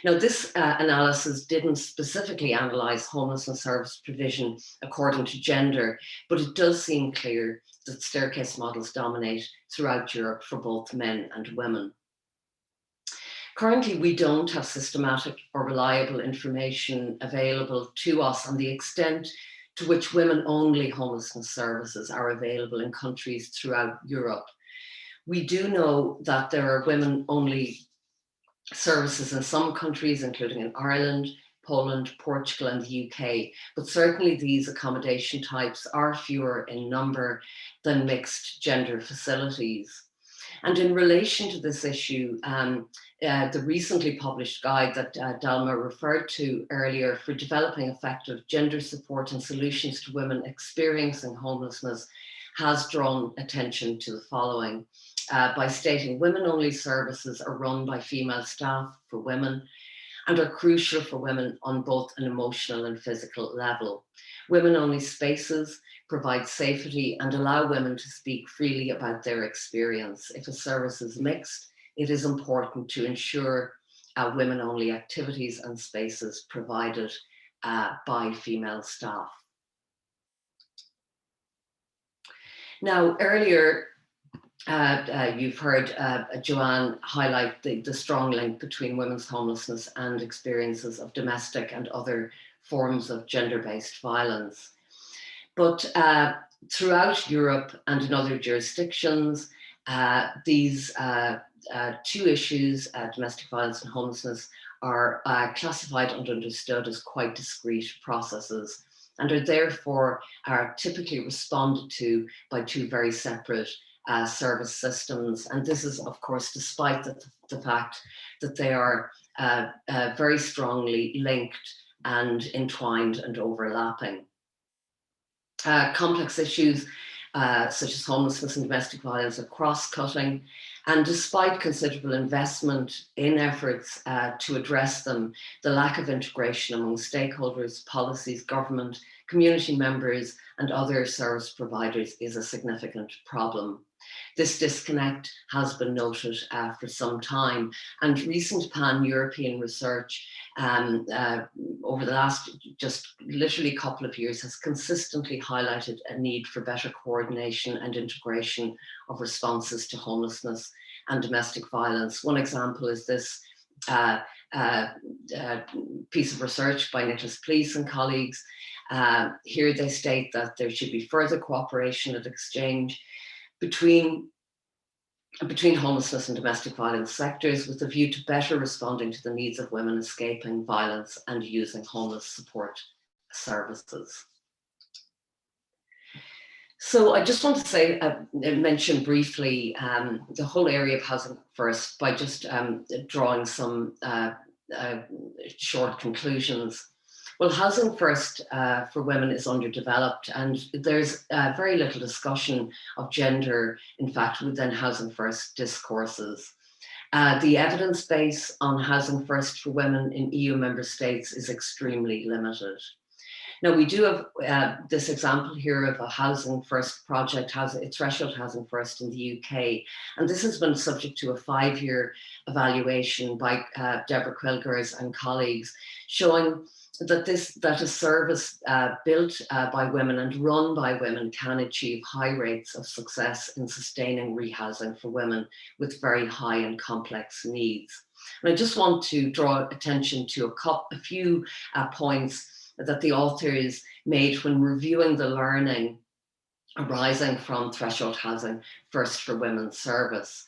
Now, this analysis didn't specifically analyse homelessness service provision according to gender, but it does seem clear that staircase models dominate throughout Europe for both men and women. Currently, we don't have systematic or reliable information available to us on the extent to which women-only homelessness services are available in countries throughout Europe. We do know that there are women-only services in some countries, including in Ireland, Poland, Portugal, and the UK, but certainly these accommodation types are fewer in number than mixed gender facilities. And in relation to this issue, the recently published guide that Dalma referred to earlier for developing effective gender support and solutions to women experiencing homelessness has drawn attention to the following by stating women-only services are run by female staff for women and are crucial for women on both an emotional and physical level. Women-only spaces provide safety and allow women to speak freely about their experience. If a service is mixed, it is important to ensure women-only activities and spaces provided by female staff. Now, earlier, you've heard Joanne highlight the strong link between women's homelessness and experiences of domestic and other forms of gender-based violence. But throughout Europe and in other jurisdictions, these two issues, domestic violence and homelessness, are classified and understood as quite discrete processes and are therefore typically responded to by two very separate service systems. And this is, of course, despite the fact that they are very strongly linked and entwined and overlapping. Complex issues such as homelessness and domestic violence are cross-cutting, and despite considerable investment in efforts to address them, the lack of integration among stakeholders, policies, government, community members, and other service providers is a significant problem. This disconnect has been noted for some time, and recent pan-European research over the last just literally couple of years has consistently highlighted a need for better coordination and integration of responses to homelessness and domestic violence. One example is this piece of research by Nicholas Pleece and colleagues. Here they state that there should be further cooperation and exchange between homelessness and domestic violence sectors, with a view to better responding to the needs of women escaping violence and using homeless support services. So I just want to say, mention briefly the whole area of Housing First by just drawing some short conclusions. Well, Housing First for women is underdeveloped, and there's very little discussion of gender, in fact, within Housing First discourses. The evidence base on Housing First for women in EU member states is extremely limited. Now, we do have this example here of a Housing First project, Threshold Housing First in the UK, and this has been subject to a 5-year evaluation by Deborah Quilgers and colleagues, showing that a service built by women and run by women can achieve high rates of success in sustaining rehousing for women with very high and complex needs. And I just want to draw attention to a few points that the authors made when reviewing the learning arising from Threshold Housing First for Women's service.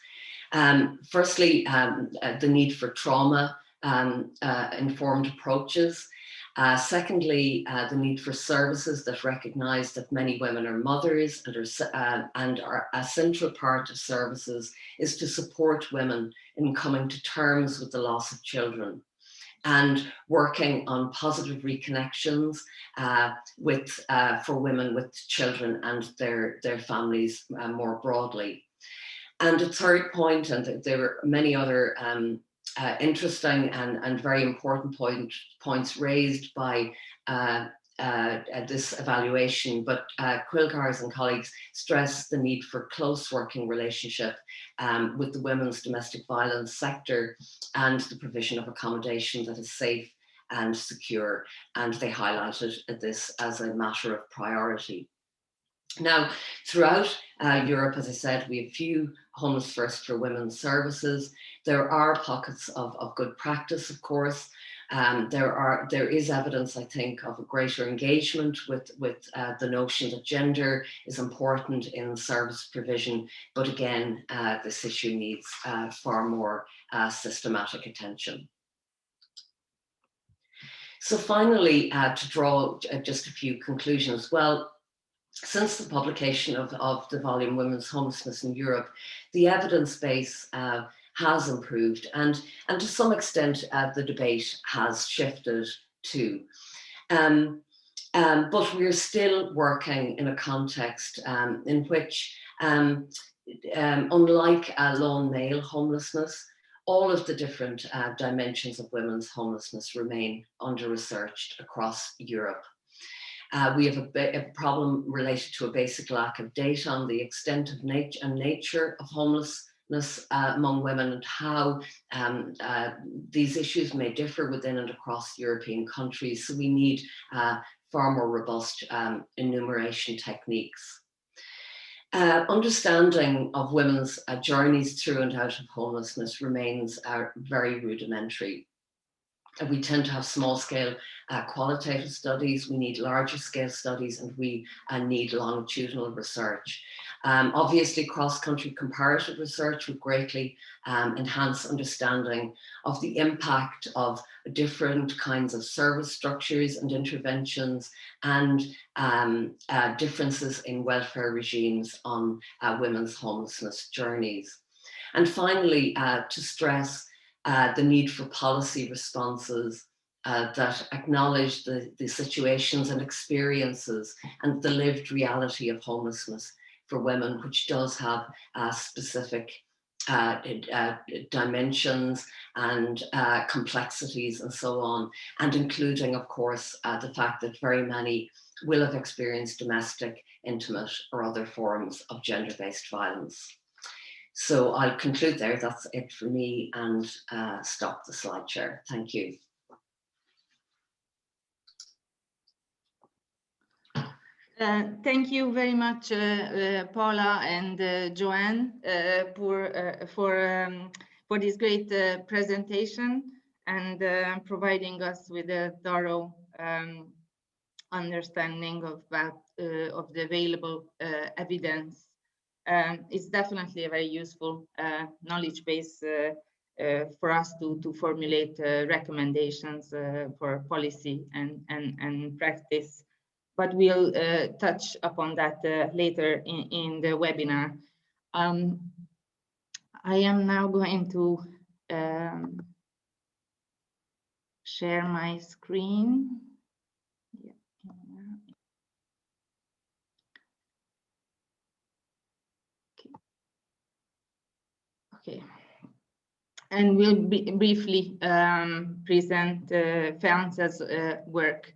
Firstly, the need for trauma informed approaches. Secondly, the need for services that recognise that many women are mothers and are a central part of services is to support women in coming to terms with the loss of children and working on positive reconnections for women with children and their families more broadly. And a third point, and there were many other interesting and very important points raised by this evaluation, but Quilgars and colleagues stress the need for close working relationship with the women's domestic violence sector and the provision of accommodation that is safe and secure, and they highlighted this as a matter of priority. Now, throughout Europe, as I said, we have few Homeless First for Women services. There are pockets of good practice, of course. There is evidence, I think, of a greater engagement with the notion that gender is important in service provision. But again, this issue needs far more systematic attention. So finally, to draw just a few conclusions. Well, since the publication of the volume Women's Homelessness in Europe, the evidence base has improved, and to some extent the debate has shifted too. But we're still working in a context in which, unlike lone male homelessness, all of the different dimensions of women's homelessness remain under-researched across Europe. We have a problem related to a basic lack of data on the extent of nature of homelessness among women, and how these issues may differ within and across European countries. So we need far more robust enumeration techniques. Understanding of women's journeys through and out of homelessness remains very rudimentary. we tend to have small scale qualitative studies, we need larger scale studies, and we need longitudinal research. Obviously, cross-country comparative research would greatly enhance understanding of the impact of different kinds of service structures and interventions, and differences in welfare regimes on women's homelessness journeys. And finally, to stress the need for policy responses that acknowledge the situations and experiences and the lived reality of homelessness for women, which does have specific dimensions and complexities and so on, and including, of course, the fact that very many will have experienced domestic, intimate, or other forms of gender-based violence. So I'll conclude there. That's it for me, and stop the slide share. Thank you. Thank you very much, Paula and Joanne, for this great presentation and providing us with a thorough understanding of the available evidence. It's definitely a very useful knowledge base for us to formulate recommendations for policy and practice. But we'll touch upon that later in the webinar. I am now going to share my screen. Okay, and we'll briefly present FEANTSA's work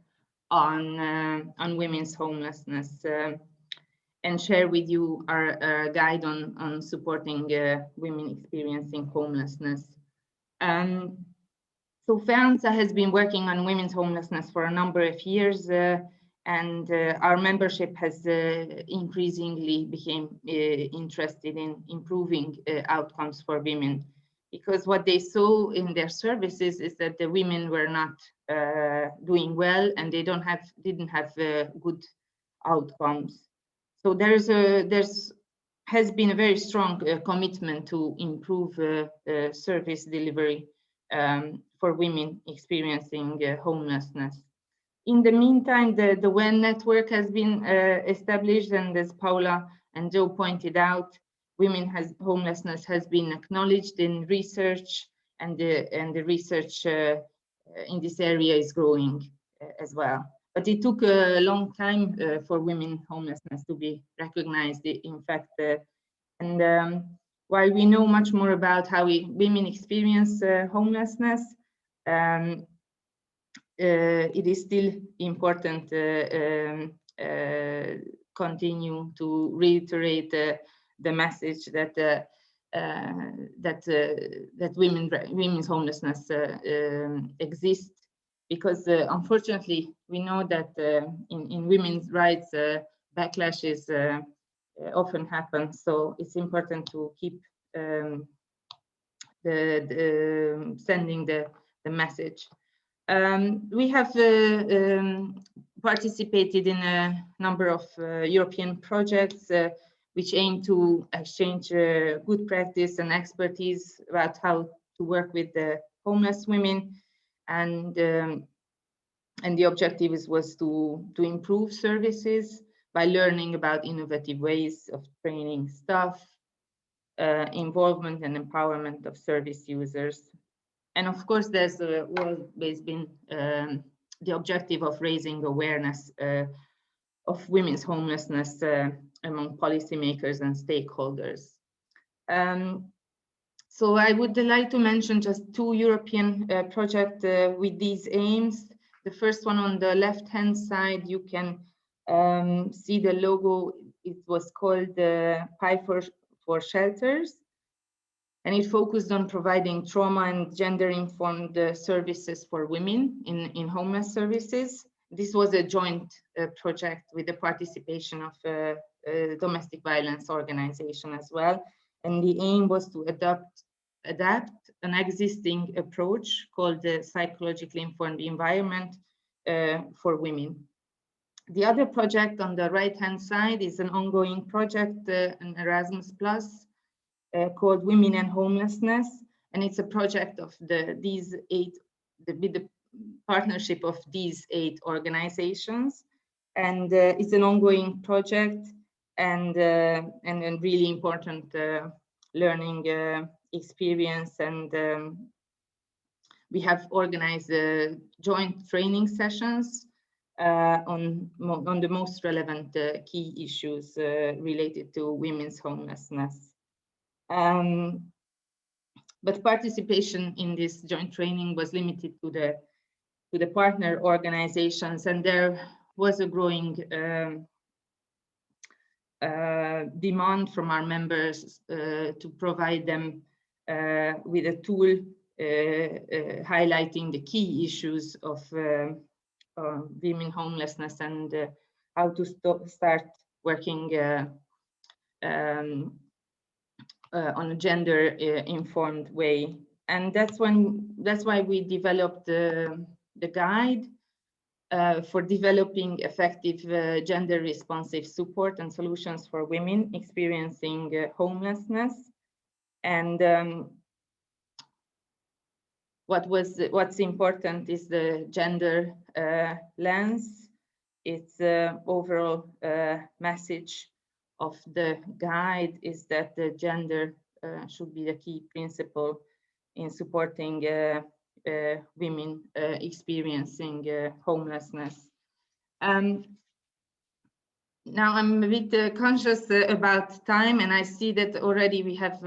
on women's homelessness and share with you our guide on supporting women experiencing homelessness. So FEANTSA has been working on women's homelessness for a number of years, and our membership has increasingly became interested in improving outcomes for women, because what they saw in their services is that the women were not doing well, and they didn't have good outcomes. So has been a very strong commitment to improve service delivery for women experiencing homelessness. In the meantime, the WEN network has been established, and as Paula and Joe pointed out, homelessness has been acknowledged in research, and the research in this area is growing as well. But it took a long time for women homelessness to be recognized, in fact. While we know much more about how women experience homelessness, it is still important to continue to reiterate the message that women's homelessness exists, because unfortunately we know that in women's rights backlashes often happen. So it's important to keep sending the message. We have participated in a number of European projects which aim to exchange good practice and expertise about how to work with the homeless women, and the objective was to improve services by learning about innovative ways of training staff, involvement and empowerment of service users. And of course, there's always been the objective of raising awareness of women's homelessness among policymakers and stakeholders. So I would like to mention just two European projects with these aims. The first one on the left-hand side, you can see the logo. It was called Pie for Shelters, and it focused on providing trauma and gender-informed services for women in homeless services. This was a joint project with the participation of a domestic violence organization as well. And the aim was to adopt adapt an existing approach called the psychologically informed environment for women. The other project on the right-hand side is an ongoing project, an Erasmus Plus, called Women and Homelessness, and it's a project of with the partnership of these 8 organizations, and it's an ongoing project and a really important learning experience, and we have organized joint training sessions on the most relevant key issues related to women's homelessness. But participation in this joint training was limited to the partner organizations, and there was a growing demand from our members to provide them with a tool highlighting the key issues of women homelessness and how to start working on a gender informed way. And that's why we developed the guide for developing effective gender responsive support and solutions for women experiencing homelessness. And what's important is the gender lens. Its overall message of the guide is that the gender should be the key principle in supporting women experiencing homelessness. Now I'm a bit conscious about time, and I see that already we have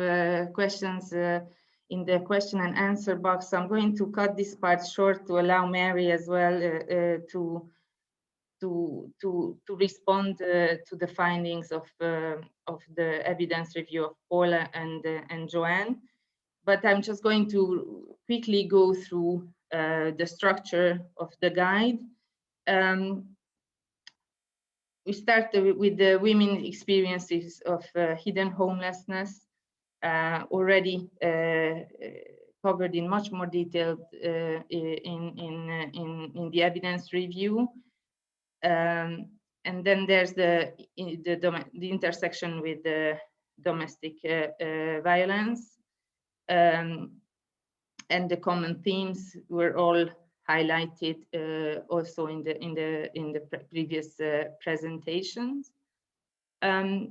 questions in the question and answer box. So I'm going to cut this part short to allow Mary as well to respond to the findings of the evidence review of Paula and Joanne. But I'm just going to quickly go through the structure of the guide. We start with the women experiences of hidden homelessness, already covered in much more detail in the evidence review. And then there's the intersection with the domestic violence, and the common themes were all highlighted also in the previous presentations. Our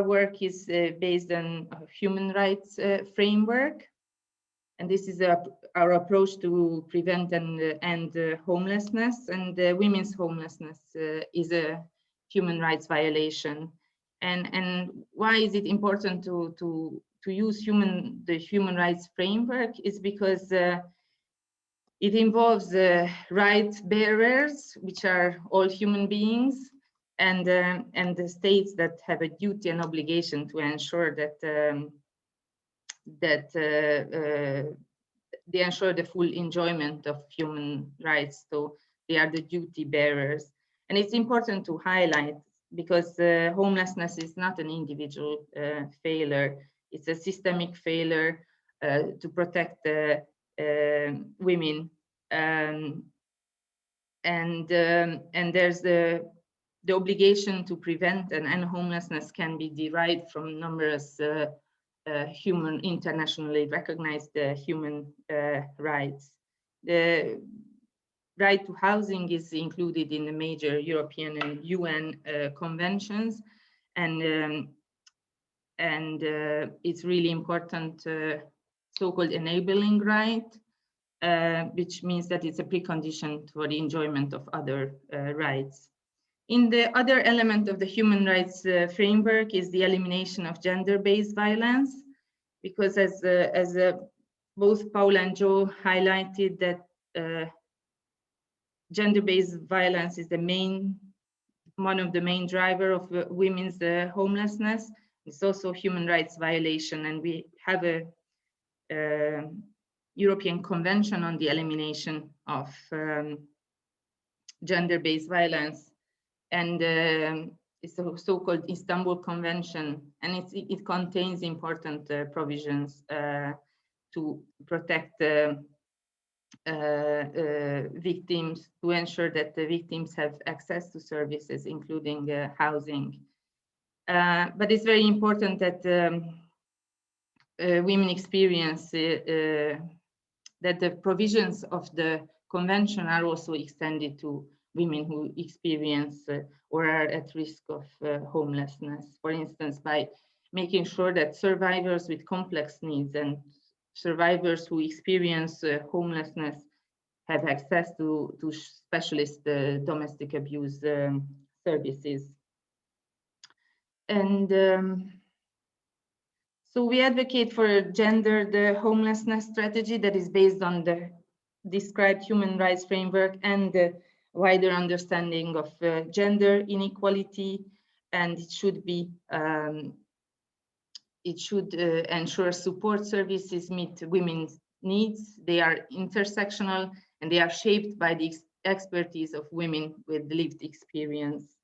work is based on a human rights framework, and this is our approach to prevent and end homelessness. And women's homelessness is a human rights violation. And why is it important to use the human rights framework? Is because it involves right bearers, which are all human beings, and the states that have a duty and obligation to ensure that they ensure the full enjoyment of human rights. So they are the duty bearers. And it's important to highlight, because homelessness is not an individual failure. It's a systemic failure to protect women. And there's the obligation to prevent and end homelessness can be derived from numerous internationally recognized human rights. The right to housing is included in the major European and UN conventions, and it's really important so-called enabling right, which means that it's a precondition for the enjoyment of other rights. In the other element of the human rights framework is the elimination of gender-based violence, because as both Paula and Joe highlighted, that gender-based violence is one of the main driver of women's homelessness. It's also a human rights violation, and we have a European Convention on the elimination of gender-based violence. And the so-called Istanbul Convention, and it contains important provisions to protect victims, to ensure that the victims have access to services, including housing. But it's very important that women experience that the provisions of the convention are also extended to women who experience or are at risk of homelessness. For instance, by making sure that survivors with complex needs and survivors who experience homelessness have access to specialist domestic abuse services. And so we advocate for a gendered homelessness strategy that is based on the described human rights framework and the wider understanding of gender inequality, and it should be ensure support services meet women's needs. They are intersectional and they are shaped by the expertise of women with lived experience.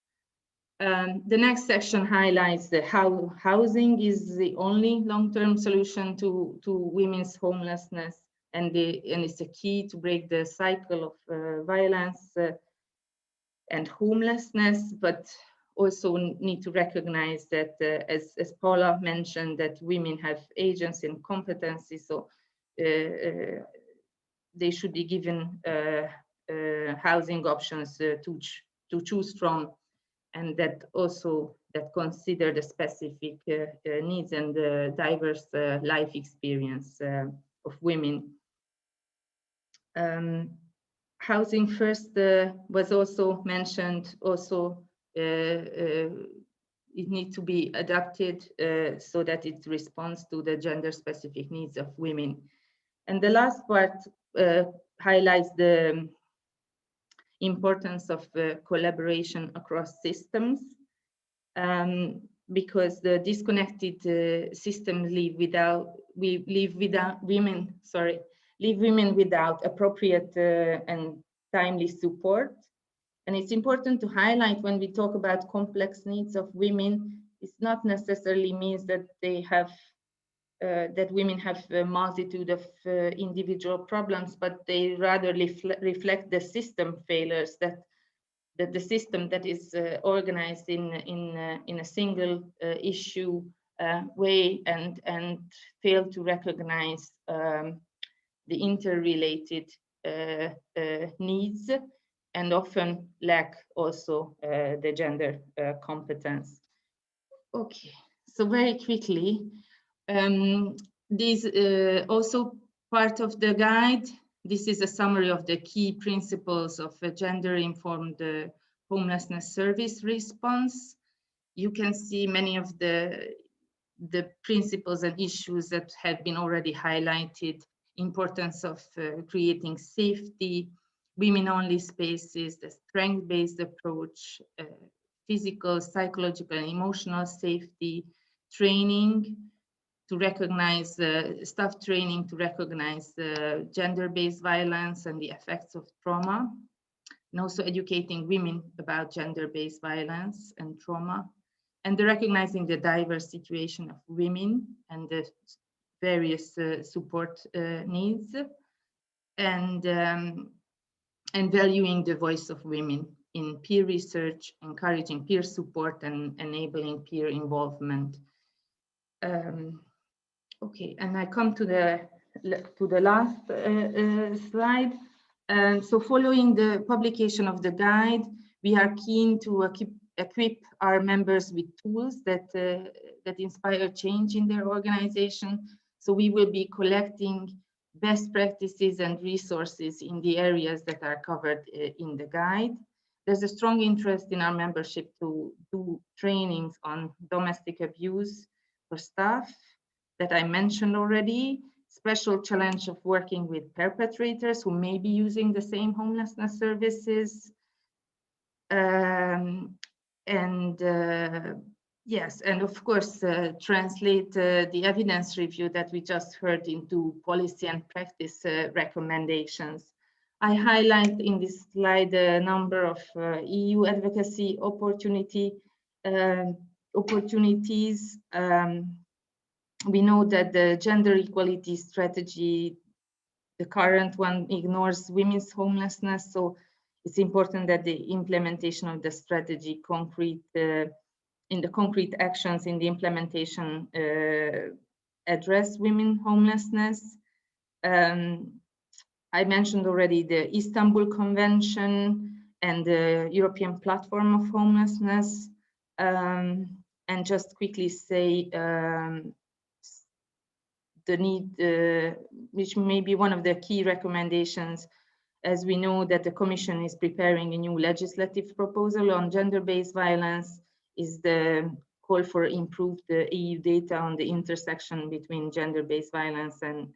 The next section highlights how housing is the only long-term solution to women's homelessness, and it's a key to break the cycle of violence and homelessness, but also need to recognize that, as Paula mentioned, that women have agency and competency, so they should be given housing options to choose from, and that also consider the specific needs and diverse life experience of women. Housing first was also mentioned. Also, it needs to be adapted so that it responds to the gender-specific needs of women. And the last part highlights the importance of collaboration across systems, because the disconnected systems leave women without appropriate and timely support. And it's important to highlight, when we talk about complex needs of women, it's not necessarily means that they have that women have a multitude of individual problems, but they rather reflect the system failures, that the system that is organized in a single issue way and fail to recognize the interrelated needs, and often lack also the gender competence. Okay, so very quickly, this also part of the guide. This is a summary of the key principles of a gender-informed homelessness service response. You can see many of the principles and issues that have been already highlighted. Importance of creating safety, women-only spaces, the strength-based approach, physical, psychological, and emotional safety, training to recognize staff training to recognize gender-based violence and the effects of trauma, and also educating women about gender-based violence and trauma, and recognizing the diverse situation of women and the various support needs, and valuing the voice of women in peer research, encouraging peer support, and enabling peer involvement. Okay, and I come to the last slide. So following the publication of the guide, we are keen to equip our members with tools that inspire change in their organization. So we will be collecting best practices and resources in the areas that are covered in the guide. There's a strong interest in our membership to do trainings on domestic abuse for staff that I mentioned already, special challenge of working with perpetrators who may be using the same homelessness services. Yes, and of course, translate the evidence review that we just heard into policy and practice recommendations. I highlight in this slide a number of EU advocacy opportunity opportunities. We know that the gender equality strategy, the current one, ignores women's homelessness. So it's important that the implementation of the strategy in the concrete actions in the implementation address women homelessness. I mentioned already the Istanbul Convention and the European Platform of Homelessness. And just quickly say the need, which may be one of the key recommendations, as we know that the Commission is preparing a new legislative proposal on gender-based violence, is the call for improved EU data on the intersection between gender-based violence and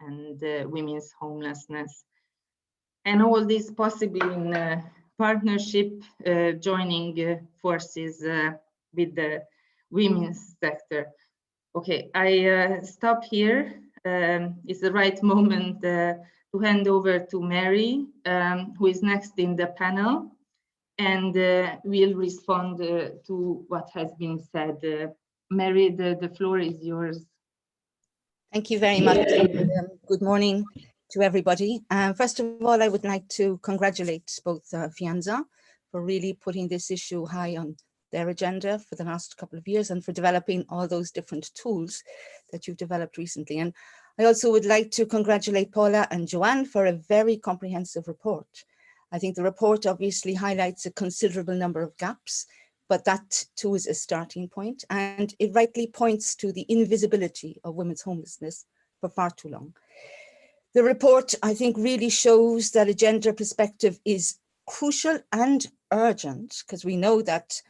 women's homelessness. And all this possibly in partnership, joining forces with the women's sector. Okay, I stop here. It's the right moment to hand over to Mary, who is next in the panel, and will respond to what has been said. Mary, the floor is yours. Thank you very much. Good morning to everybody. First of all, I would like to congratulate both FEANTSA for really putting this issue high on their agenda for the last couple of years and for developing all those different tools that you've developed recently. And I also would like to congratulate Paula and Joanne for a very comprehensive report. I think the report obviously highlights a considerable number of gaps, but that too is a starting point, and it rightly points to the invisibility of women's homelessness for far too long. The report, I think, really shows that a gender perspective is crucial and urgent, because we know that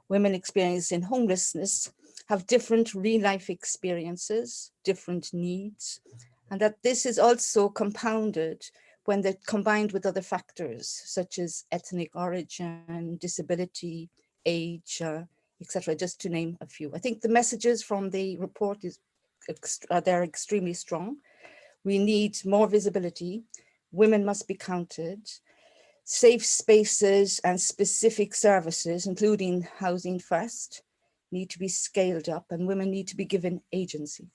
women experiencing homelessness have different real life experiences, different needs, and that this is also compounded when they're combined with other factors such as ethnic origin, disability, age, etc., just to name a few. I think the messages from the report they're extremely strong. We need more visibility. Women must be counted. Safe spaces and specific services, including housing first, need to be scaled up, and women need to be given agency.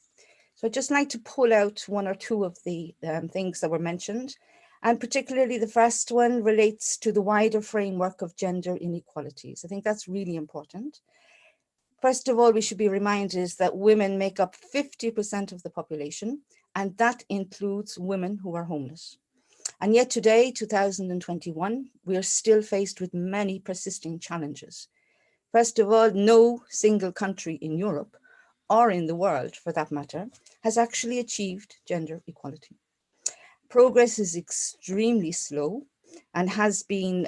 So I'd just like to pull out one or two of the things that were mentioned. And particularly the first one relates to the wider framework of gender inequalities. I think that's really important. First of all, we should be reminded that women make up 50% of the population, and that includes women who are homeless. And yet today, 2021, we are still faced with many persisting challenges. First of all, no single country in Europe, or in the world for that matter, has actually achieved gender equality. Progress is extremely slow and has been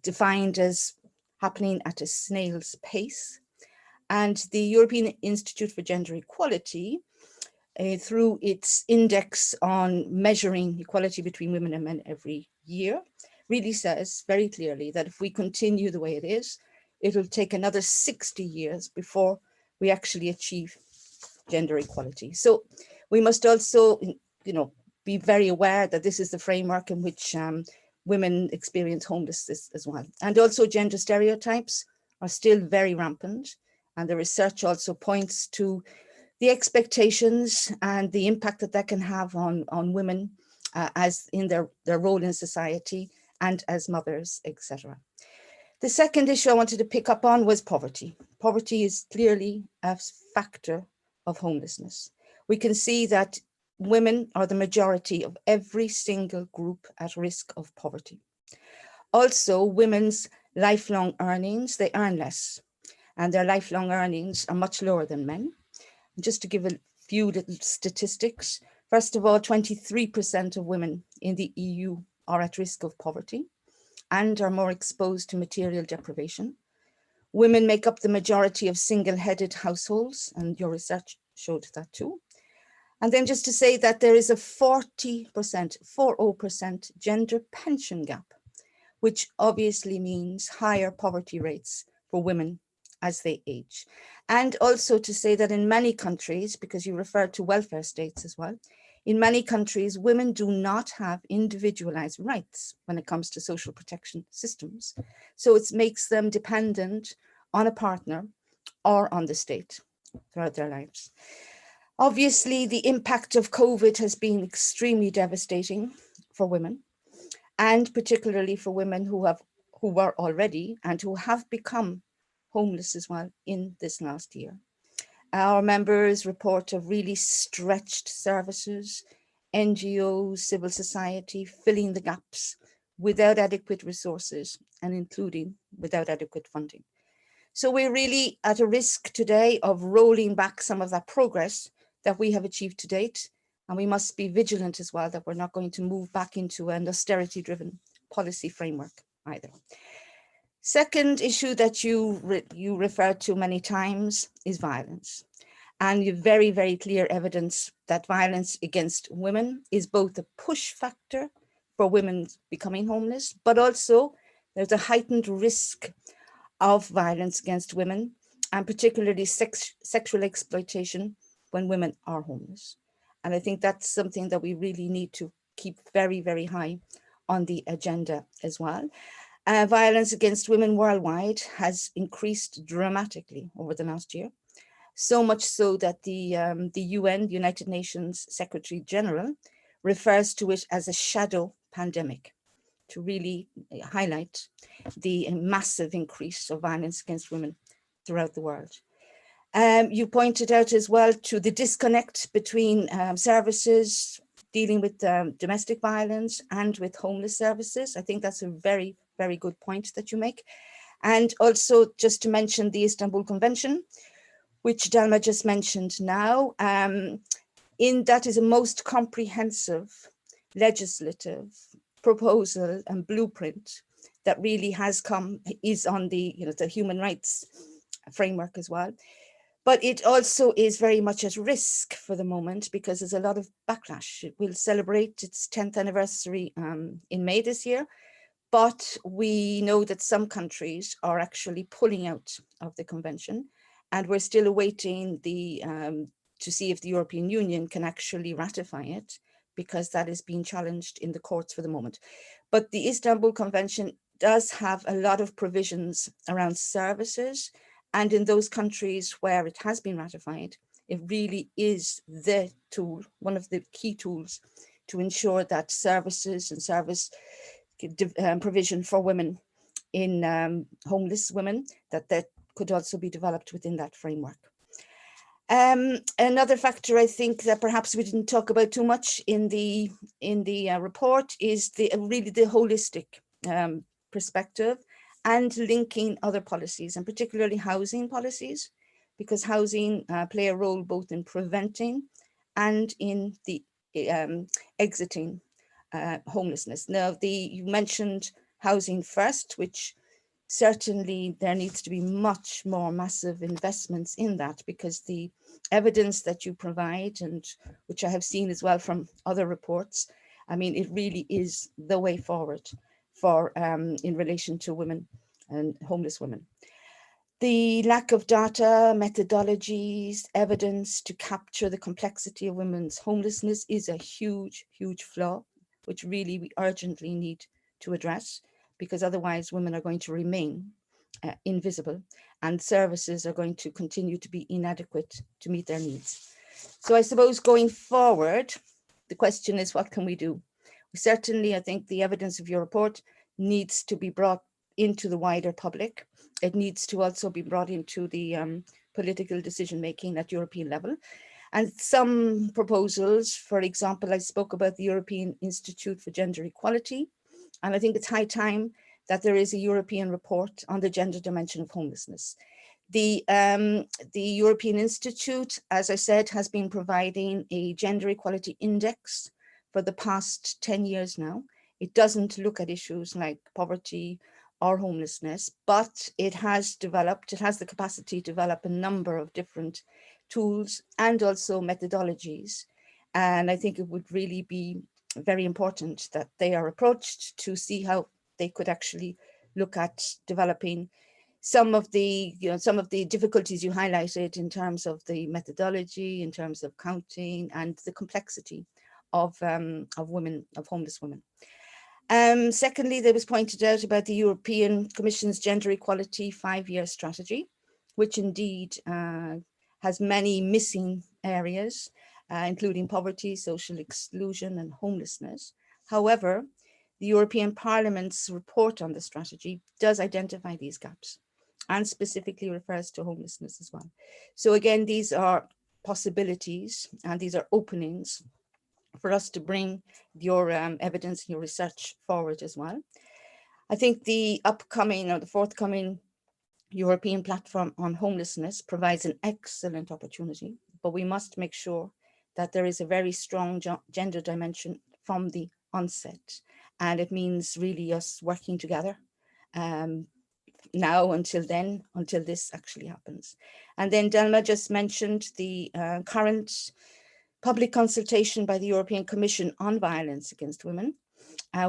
defined as happening at a snail's pace. And the European Institute for Gender Equality, through its index on measuring equality between women and men every year, really says very clearly that if we continue the way it is, it'll take another 60 years before we actually achieve gender equality. So we must also, be very aware that this is the framework in which women experience homelessness as well. And also gender stereotypes are still very rampant. And the research also points to the expectations and the impact that that can have on women as in their role in society and as mothers, etc. The second issue I wanted to pick up on was poverty. Poverty is clearly a factor of homelessness. We can see that women are the majority of every single group at risk of poverty. Also, women's lifelong earnings, they earn less, and their lifelong earnings are much lower than men. Just to give a few little statistics, first of all, 23% of women in the EU are at risk of poverty and are more exposed to material deprivation. Women make up the majority of single-headed households, and your research showed that too. And then just to say that there is a 40% gender pension gap, which obviously means higher poverty rates for women as they age. And also to say that in many countries, because you referred to welfare states as well, in many countries, women do not have individualized rights when it comes to social protection systems. So it makes them dependent on a partner or on the state throughout their lives. Obviously, the impact of COVID has been extremely devastating for women, and particularly for women who were already and who have become homeless as well in this last year. Our members report of really stretched services, NGOs, civil society filling the gaps without adequate resources and including without adequate funding. So we're really at a risk today of rolling back some of that progress that we have achieved to date. And we must be vigilant as well that we're not going to move back into an austerity-driven policy framework either. Second issue that you referred to many times is violence. And you have very, very clear evidence that violence against women is both a push factor for women becoming homeless, but also there's a heightened risk of violence against women, and particularly sexual exploitation when women are homeless. And I think that's something that we really need to keep very, very high on the agenda as well. Violence against women worldwide has increased dramatically over the last year. So much so that the UN, United Nations Secretary General, refers to it as a shadow pandemic to really highlight the massive increase of violence against women throughout the world. You pointed out as well to the disconnect between services dealing with domestic violence and with homeless services. I think that's a very, very good point that you make. And also just to mention the Istanbul Convention, which Dalma just mentioned now, that is a most comprehensive legislative proposal and blueprint that really is on the human rights framework as well. But it also is very much at risk for the moment because there's a lot of backlash. It will celebrate its 10th anniversary in May this year, but we know that some countries are actually pulling out of the convention, and we're still awaiting to see if the European Union can actually ratify it, because that is being challenged in the courts for the moment. But the Istanbul Convention does have a lot of provisions around services, and in those countries where it has been ratified, it really is the tool, one of the key tools to ensure that services and service provision for women in homeless women, that could also be developed within that framework. Another factor I think that perhaps we didn't talk about too much in the report is really the holistic perspective and linking other policies, and particularly housing policies, because housing play a role both in preventing and in the exiting homelessness. Now, you mentioned housing first, which certainly there needs to be much more massive investments in that, because the evidence that you provide, and which I have seen as well from other reports, I mean, it really is the way forward for in relation to women and homeless women. The lack of data, methodologies, evidence to capture the complexity of women's homelessness is a huge, huge flaw, which really we urgently need to address, because otherwise women are going to remain invisible and services are going to continue to be inadequate to meet their needs. So I suppose going forward, the question is, what can we do? Certainly, I think the evidence of your report needs to be brought into the wider public. It needs to also be brought into the political decision-making at European level. And some proposals, for example, I spoke about the European Institute for Gender Equality, and I think it's high time that there is a European report on the gender dimension of homelessness. The European Institute, as I said, has been providing a gender equality index for the past 10 years now. It doesn't look at issues like poverty or homelessness, but it has the capacity to develop a number of different tools and also methodologies. And I think it would really be very important that they are approached to see how they could actually look at developing some of the difficulties you highlighted in terms of the methodology, in terms of counting, and the complexity of homeless women. Secondly, there was pointed out about the European Commission's Gender Equality 5-year strategy. which indeed has many missing areas, including poverty, social exclusion, and homelessness. However, the European Parliament's report on the strategy does identify these gaps and specifically refers to homelessness as well. So again, these are possibilities and these are openings for us to bring your evidence and your research forward as well. I think the upcoming or the forthcoming European platform on homelessness provides an excellent opportunity, but we must make sure that there is a very strong gender dimension from the onset. And it means really us working together now until then, until this actually happens. And then Dalma just mentioned the current public consultation by the European Commission on violence against women,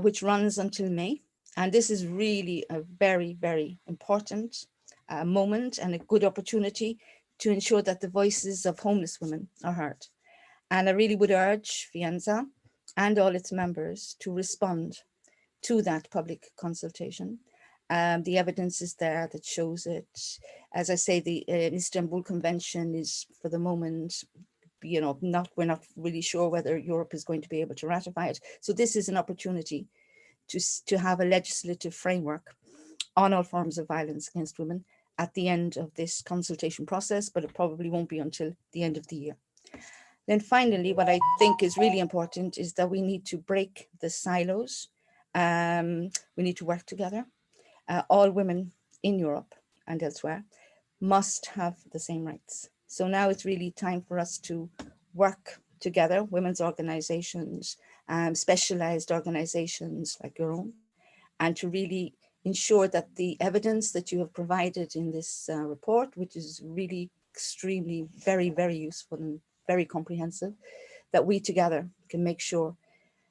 which runs until May. And this is really a very, very important moment and a good opportunity to ensure that the voices of homeless women are heard. And I really would urge FEANTSA and all its members to respond to that public consultation. The evidence is there that shows it. As I say, the Istanbul Convention is, for the moment, you know, we're not really sure whether Europe is going to be able to ratify it. So this is an opportunity to have a legislative framework on all forms of violence against women at the end of this consultation process, but it probably won't be until the end of the year. Then finally, what I think is really important is that we need to break the silos. We need to work together. All women in Europe and elsewhere must have the same rights. So now it's really time for us to work together, women's organizations, specialized organizations like your own, and to really ensure that the evidence that you have provided in this report, which is really extremely, very, very useful and very comprehensive, that we together can make sure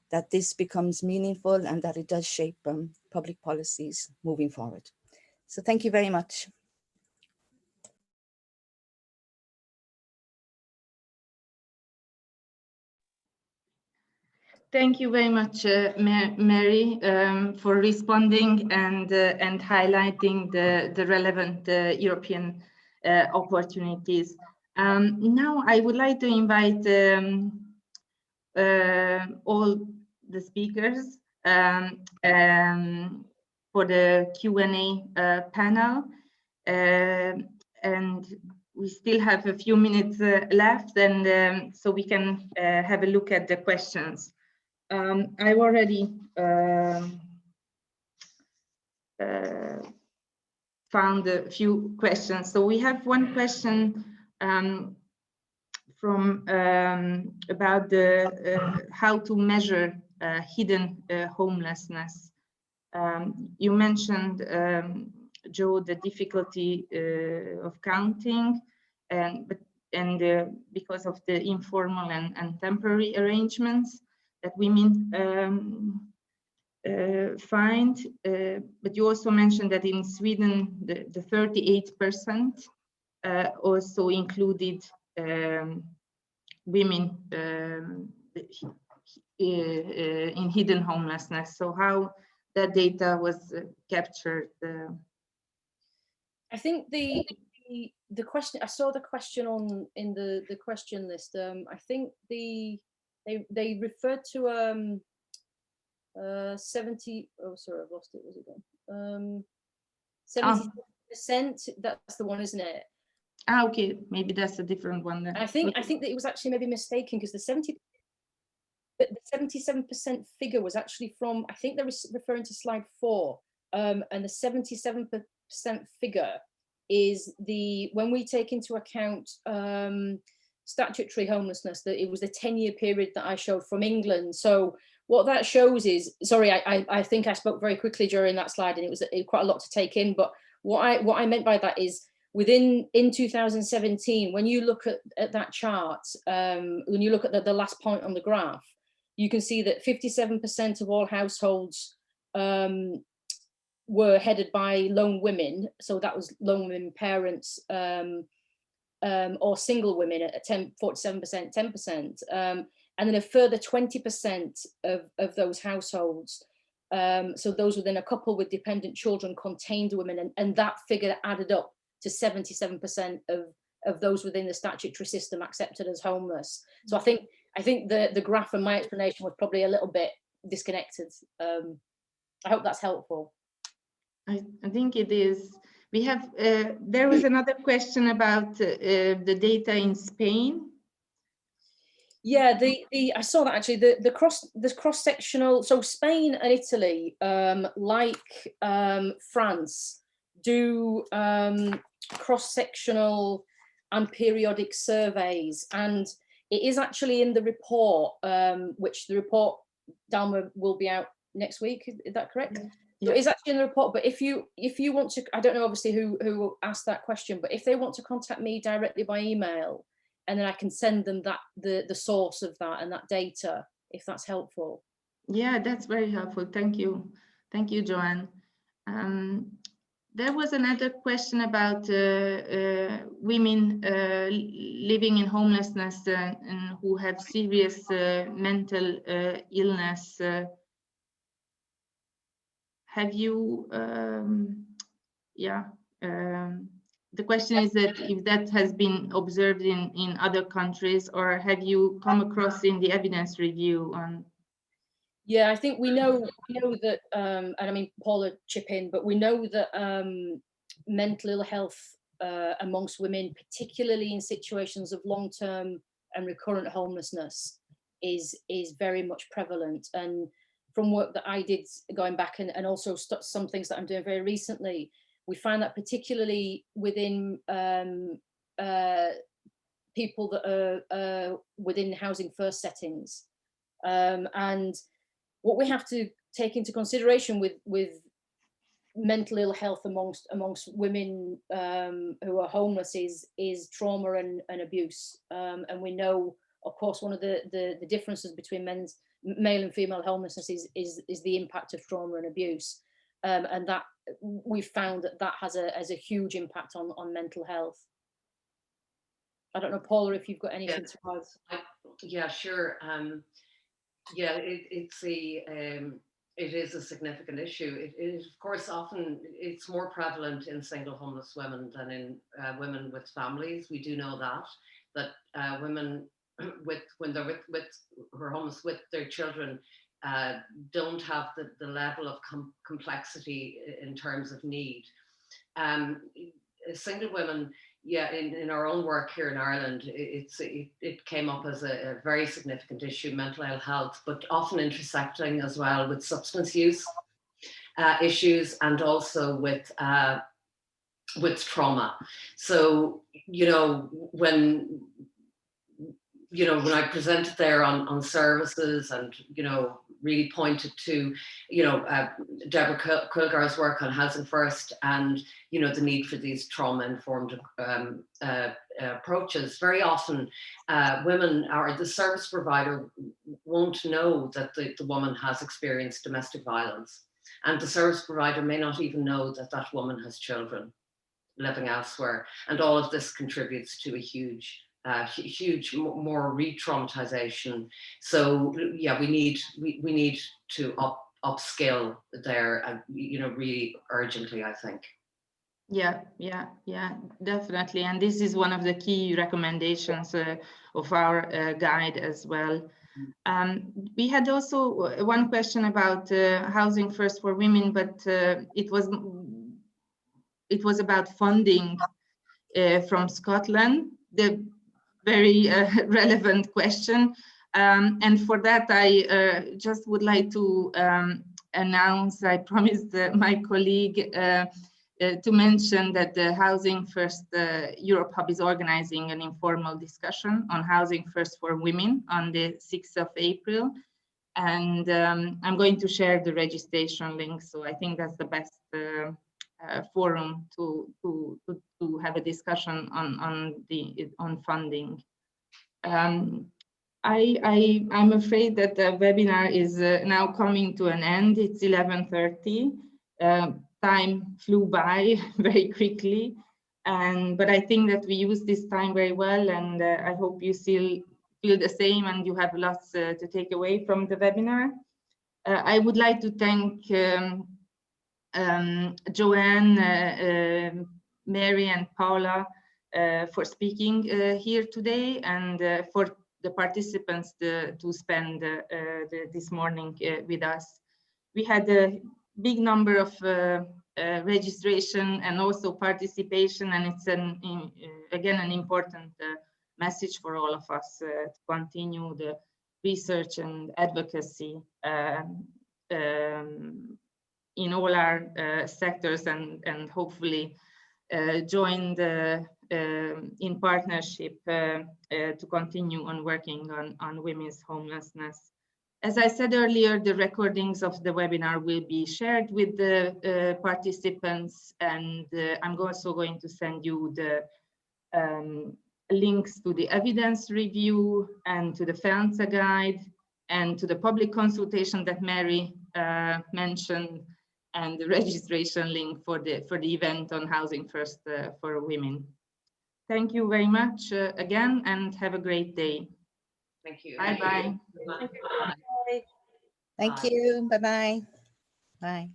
that this becomes meaningful and that it does shape public policies moving forward. So thank you very much. Thank you very much, Mary, for responding and highlighting the relevant European opportunities. Now I would like to invite all the speakers for the Q&A panel. And we still have a few minutes left, and so we can have a look at the questions. I've already found a few questions. So we have one question from about the how to measure hidden homelessness. You mentioned, Joe, the difficulty of counting, because of the informal and temporary arrangements that women find, but you also mentioned that in Sweden, the 38% also included women in hidden homelessness. So how that data was captured? I think the question, I saw the question in the question list. I think they referred to 70. Oh, sorry, I've lost it. Was it gone? 70%. That's the one, isn't it? Okay, maybe that's a different one then. I think that it was actually maybe mistaken, because the 77% figure was actually from, I think they were referring to slide 4, and the 77% figure is when we take into account statutory homelessness, that it was the 10-year period that I showed from England. So what that shows is, sorry, I think I spoke very quickly during that slide, and it was quite a lot to take in, but what I meant by that is, in 2017, when you look at that chart, when you look at the last point on the graph, you can see that 57% of all households were headed by lone women. So that was lone women parents or single women at 47%, 10%. And then a further 20% of those households, so those within a couple with dependent children, contained women, and that figure added up to 77% of those within the statutory system accepted as homeless. So I think the graph and my explanation was probably a little bit disconnected. I hope that's helpful. I think it is. We have, there was another question about the data in Spain. Yeah, I saw that actually. The cross sectional. So Spain and Italy, like France, do cross sectional and periodic surveys, and it is actually in the report, which the report, Dalma, will be out next week. Is that correct? Yeah. So it's actually in the report. But if you want to, I don't know obviously who asked that question, but if they want to contact me directly by email, and then I can send them that the source of that and that data, if that's helpful. Yeah, that's very helpful. Thank you, Joanne. There was another question about women living in homelessness and who have serious mental illness. Have you, the question is that if that has been observed in other countries, or have you come across in the evidence review on? Yeah, I think we know that, and I mean, Paula, chip in, but we know that mental ill health amongst women, particularly in situations of long-term and recurrent homelessness, is very much prevalent. And from work that I did going back and also some things that I'm doing very recently, we find that particularly within people that are within housing first settings, and what we have to take into consideration with mental ill health amongst women who are homeless is trauma and abuse, and we know, of course, one of the differences between male and female homelessness is the impact of trauma and abuse, and that we've found that has a huge impact on mental health. I don't know, Paula, if you've got anything to add. Yeah, sure. Yeah, it is a significant issue. It is, of course, often it's more prevalent in single homeless women than in women with families. We do know that women when they're who are homeless with their children don't have the level of complexity in terms of need. Single women, yeah, in our own work here in Ireland, it came up as a very significant issue, mental ill health, but often intersecting as well with substance use issues, and also with trauma. So, when I presented there on services and, really pointed to, Deborah Quilgar's work on Housing First and, the need for these trauma-informed approaches. Very often women or the service provider won't know that the woman has experienced domestic violence. And the service provider may not even know that that woman has children living elsewhere. And all of this contributes to a huge more re-traumatization. So yeah, we need to upskill there, and really urgently, I think. Yeah, definitely. And this is one of the key recommendations of our guide as well. We had also one question about Housing First for Women, but it was about funding from Scotland. The very relevant question. And for that, I just would like to announce, I promised my colleague to mention that the Housing First Europe Hub is organizing an informal discussion on Housing First for Women on the 6th of April. And I'm going to share the registration link. So I think that's the best forum to have a discussion on funding. I'm afraid that the webinar is now coming to an end. It's 11:30. Time flew by very quickly, but I think that we used this time very well, and I hope you still feel the same and you have lots to take away from the webinar. I would like to thank Joanne, Mary and Paula for speaking here today, and for the participants to spend this morning with us. We had a big number of registration and also participation, and it's again an important message for all of us to continue the research and advocacy in all our sectors, and hopefully join in partnership to continue on working on women's homelessness. As I said earlier, the recordings of the webinar will be shared with the participants, and I'm also going to send you the links to the evidence review and to the FEANTSA guide and to the public consultation that Mary mentioned, and the registration link for the event on Housing First for Women. Thank you very much again, and have a great day. Thank you. Bye-bye. Thank you. Bye-bye. Bye.